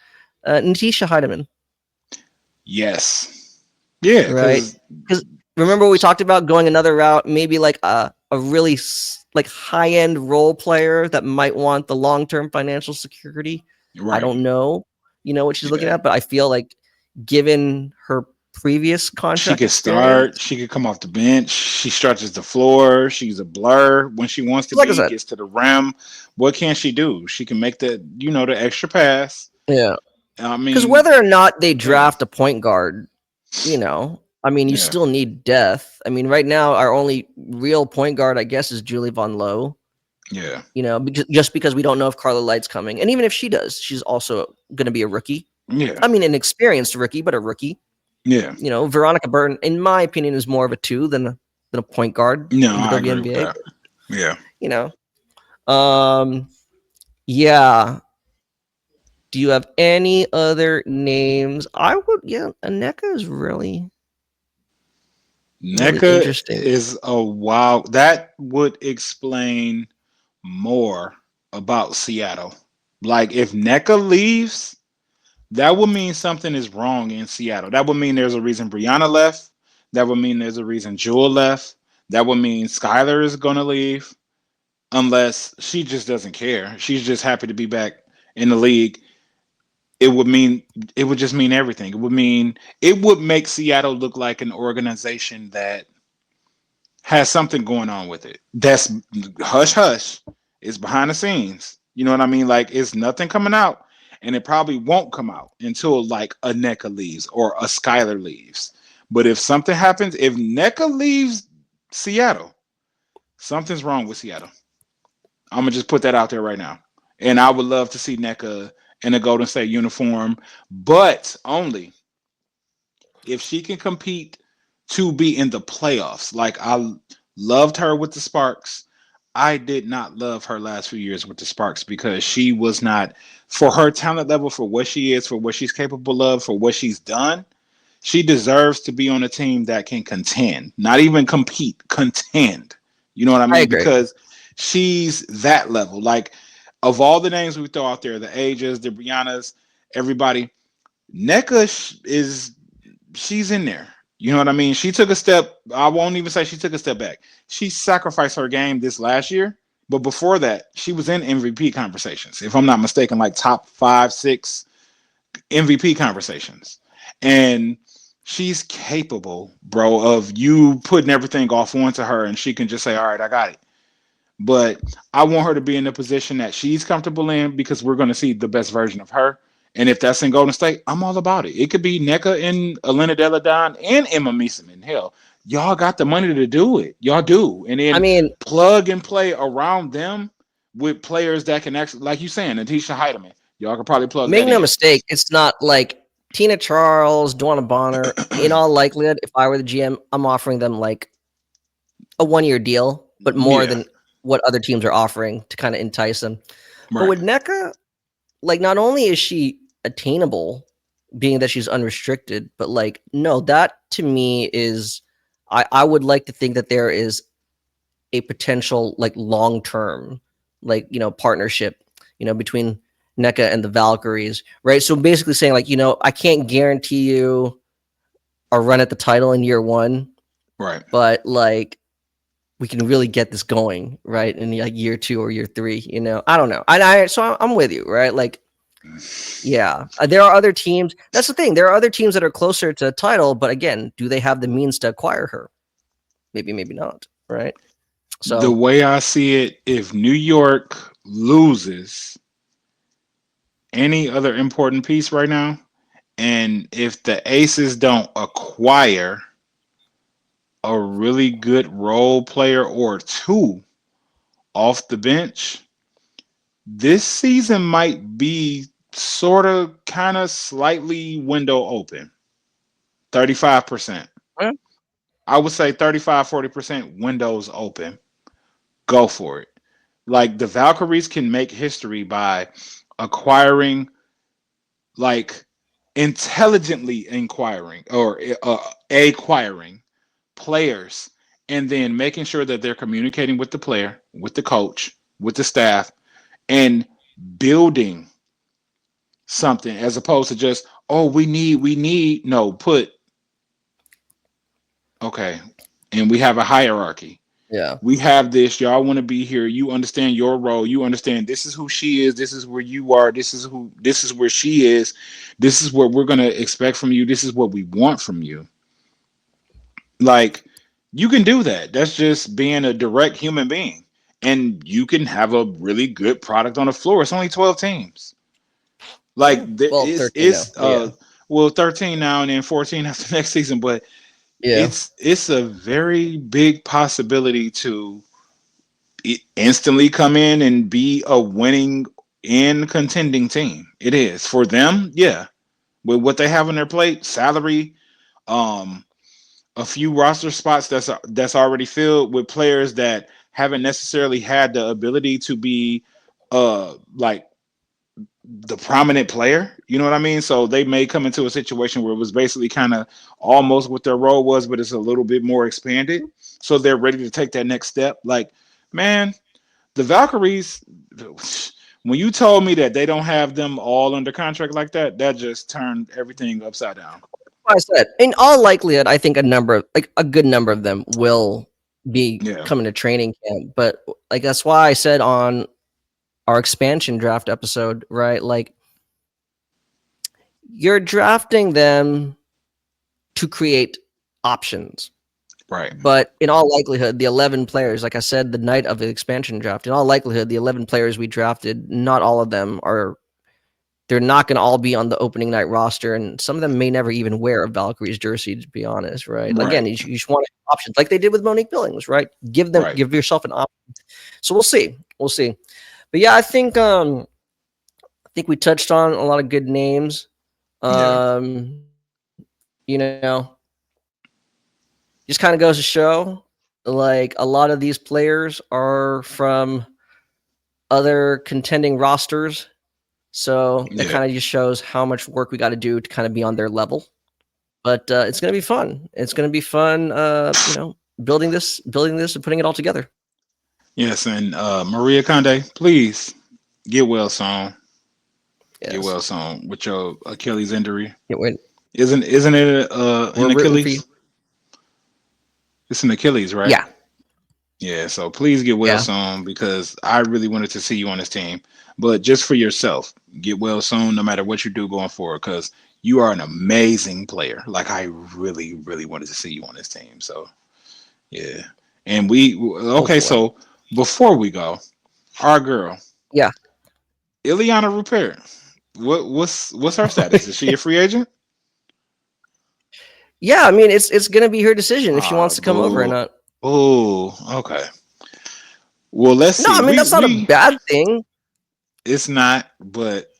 Natisha Hiedeman. Yes. Yeah. Right. Because remember we talked about going another route, maybe like a really like high-end role player that might want the long-term financial security. Right. I don't know, you know, what she's looking at, but I feel like given her previous contract, she could start. She could come off the bench. She stretches the floor. She's a blur when she wants to be. Gets to the rim. What can she do? She can make the the extra pass. Yeah. I mean, because whether or not they draft a point guard, you know, I mean, you still need depth. I mean, right now, our only real point guard, I guess, is Julie Von Lowe. Yeah. You know, just because we don't know if Carla Light's coming. And even if she does, she's also going to be a rookie. Yeah. I mean, an experienced rookie, but a rookie. Yeah. You know, Veronica Burton, in my opinion, is more of a 2 than a point guard in the WNBA. Yeah. You know. Yeah. Do you have any other names? I would, Nneka is really interesting. Is a wow. That would explain more about Seattle. Like if Nneka leaves, that would mean something is wrong in Seattle. That would mean there's a reason Brionna left. That would mean there's a reason Jewel left. That would mean Skylar is going to leave. Unless she just doesn't care. She's just happy to be back in the league. It would just mean everything. It would make Seattle look like an organization that has something going on with it. That's hush hush. It's behind the scenes. You know what I mean? Like it's nothing coming out, and it probably won't come out until like a Nneka leaves or a Skylar leaves. But if something happens, if Nneka leaves Seattle, something's wrong with Seattle. I'm gonna just put that out there right now. And I would love to see Nneka in a Golden State uniform, but only if she can compete to be in the playoffs. Like I loved her with the Sparks. I did not love her last few years with the Sparks because she was not, for her talent level, for what she is, for what she's capable of, for what she's done. She deserves to be on a team that can contend, not even compete, contend. You know what I I mean? agree. Because she's that level. Like of all the names we throw out there, the Ages, the Briannas, everybody, Nneka is she's in there. You know what I mean? She took a step. I won't even say she took a step back. She sacrificed her game this last year, but before that, she was in MVP conversations. If I'm not mistaken, like top 5, 6 MVP conversations. And she's capable, bro, of you putting everything off onto her and she can just say, all right, I got it. But I want her to be in the position that she's comfortable in because we're going to see the best version of her. And if that's in Golden State, I'm all about it. It could be Nneka and Elena Delle Donne and Emma Meesseman. Hell, y'all got the money to do it. Y'all do. And I then mean, plug and play around them with players that can actually, like you saying, Natisha Hiedeman. Y'all could probably plug make that no in. mistake, it's not like Tina Charles, DeWanna Bonner. In all likelihood, if I were the GM, I'm offering them like a 1-year deal, but more Yeah, than what other teams are offering to kind of entice them. But right. with Nneka, like not only is she attainable, being that she's unrestricted, but like no, that to me is I would like to think that there is a potential like long term like partnership between Nneka and the Valkyries, right? So basically saying like I can't guarantee you a run at the title in year one, Right. but like we can really get this going, right? In like year 2 or year 3, I don't know. So I'm with you, right? Like, yeah, there are other teams. That's the thing. There are other teams that are closer to a title, but again, do they have the means to acquire her? Maybe, maybe not, right? The So way I see it, if New York loses any other important piece right now, and if the Aces don't acquire a really good role player or two off the bench, this season might be sort of kind of slightly window open. 35%. yeah, I would say 35, 40% windows open. Go for it. Like the Valkyries can make history by acquiring, like intelligently inquiring or acquiring players and then making sure that they're communicating with the player, with the coach, with the staff, and building something as opposed to just, oh, we need, no, put, okay, and we have a hierarchy. yeah. We have this, y'all want to be here, you understand your role, you understand this is who she is, this is where you are, this is where she is, this is what we're going to expect from you, this is what we want from you. Like you can do that. That's just being a direct human being. And you can have a really good product on the floor. It's only 12 teams. Like Yeah. Well, 13 now. it's But yeah. well 13 now and then 14 after next season, but Yeah. it's a very big possibility to instantly come in and be a winning and contending team. It is for them, yeah. With what they have on their plate, salary, um, a few roster spots that's already filled with players that haven't necessarily had the ability to be like the prominent player, you know what I mean? So they may come into a situation where it was basically kind of almost what their role was, but it's a little bit more expanded. So they're ready to take that next step. Like, man, the Valkyries, when you told me that they don't have them all under contract like that, that just turned everything upside down. I said, in all likelihood, I think a good number of them will be Yeah. coming to training camp. But like that's why I said on our expansion draft episode, right? Like you're drafting them to create options, Right. But in all likelihood, the 11 players, like I said, the night of the expansion draft, in all likelihood, the 11 players we drafted, not all of them are. They're not going to all be on the opening night roster, and some of them may never even wear a Valkyries jersey. To be honest, right? Again, Right. you just want options, like they did with Monique Billings, right? Give yourself an option. So we'll see. But yeah, I think we touched on a lot of good names. Yeah. You know, just kind of goes to show, like, a lot of these players are from other contending rosters. So that kind of just shows how much work we got to do to kind of be on their level. But it's going to be fun. It's going to be fun, building this and putting it all together. Yes, and Maria Conde, please get well soon. Yes. Get well soon with your Achilles injury. Yeah, Isn't it an Achilles? It's an Achilles, right? Yeah. Yeah, so please get well soon, because I really wanted to see you on this team. But just for yourself, get well soon no matter what you do going forward, because you are an amazing player. Like, I really, really wanted to see you on this team. So, yeah. And so before we go, our girl. Yeah. Ileana Rupert. What's her status? Is she a free agent? Yeah, I mean, it's going to be her decision if she wants to come over or not. Oh, okay. Well, let's see. No, I mean, that's not a bad thing. It's not, but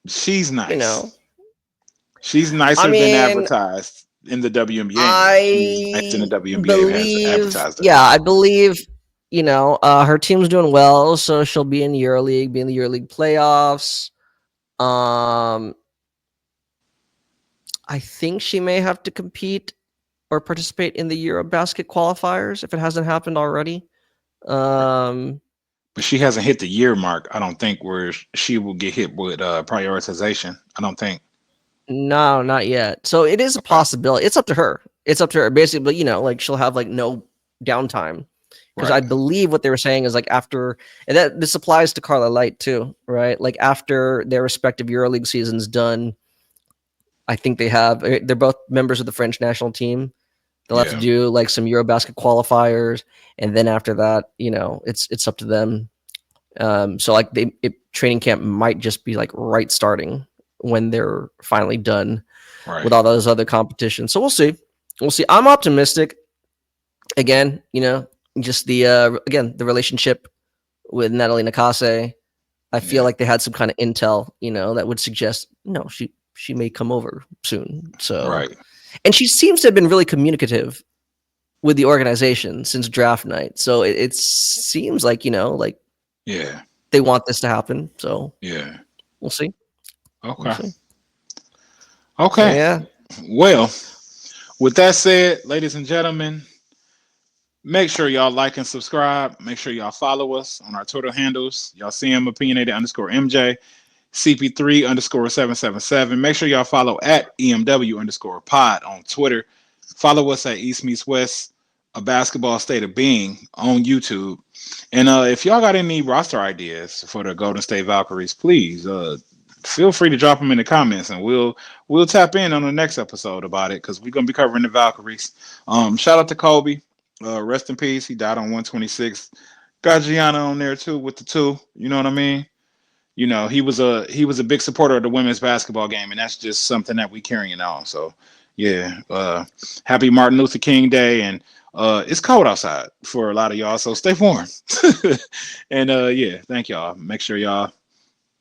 she's nice. She's nicer than advertised in the WNBA. She's nice in the WNBA has advertised her. Yeah, I believe, her team's doing well, so she'll be in the EuroLeague, be in the EuroLeague playoffs. I think she may have to compete or participate in the Eurobasket qualifiers if it hasn't happened already. But she hasn't hit the year mark, I don't think, where she will get hit with prioritization. I don't think. No, not yet. So it is a possibility. It's up to her. Basically, like, she'll have like no downtime. Because I believe what they were saying is, like, after, and that this applies to Carla Light too, right? Like, after their respective EuroLeague seasons done, I think they're both members of the French national team. They'll have to do like some Eurobasket qualifiers, and then after that, it's up to them. So like training camp might just be like right starting when they're finally done with all those other competitions. So we'll see. I'm optimistic. Again, just the relationship with Natalie Nakase. I feel like they had some kind of intel, that would suggest she may come over soon. So, and she seems to have been really communicative with the organization since draft night. So it seems like, they want this to happen. So we'll see. Okay. Yeah. Well, with that said, ladies and gentlemen, make sure y'all like and subscribe. Make sure y'all follow us on our Twitter handles. Y'all see him, opinionated_MJ. CP3_777. Make sure y'all follow at EMW_pod on Twitter. Follow us at East Meets West, a basketball state of being on YouTube. And if y'all got any roster ideas for the Golden State Valkyries, please feel free to drop them in the comments, and we'll tap in on the next episode about it, because we're gonna be covering the Valkyries. Shout out to Kobe. Rest in peace. He died on 126. Got Gianna on there too with the 2. You know what I mean? He was a big supporter of the women's basketball game, and that's just something that we carrying on. So, yeah, happy Martin Luther King Day, and it's cold outside for a lot of y'all, so stay warm. And thank y'all. Make sure y'all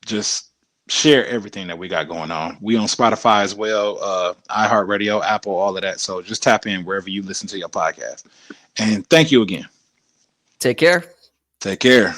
just share everything that we got going on. We on Spotify as well, iHeartRadio, Apple, all of that. So just tap in wherever you listen to your podcast. And thank you again. Take care. Take care.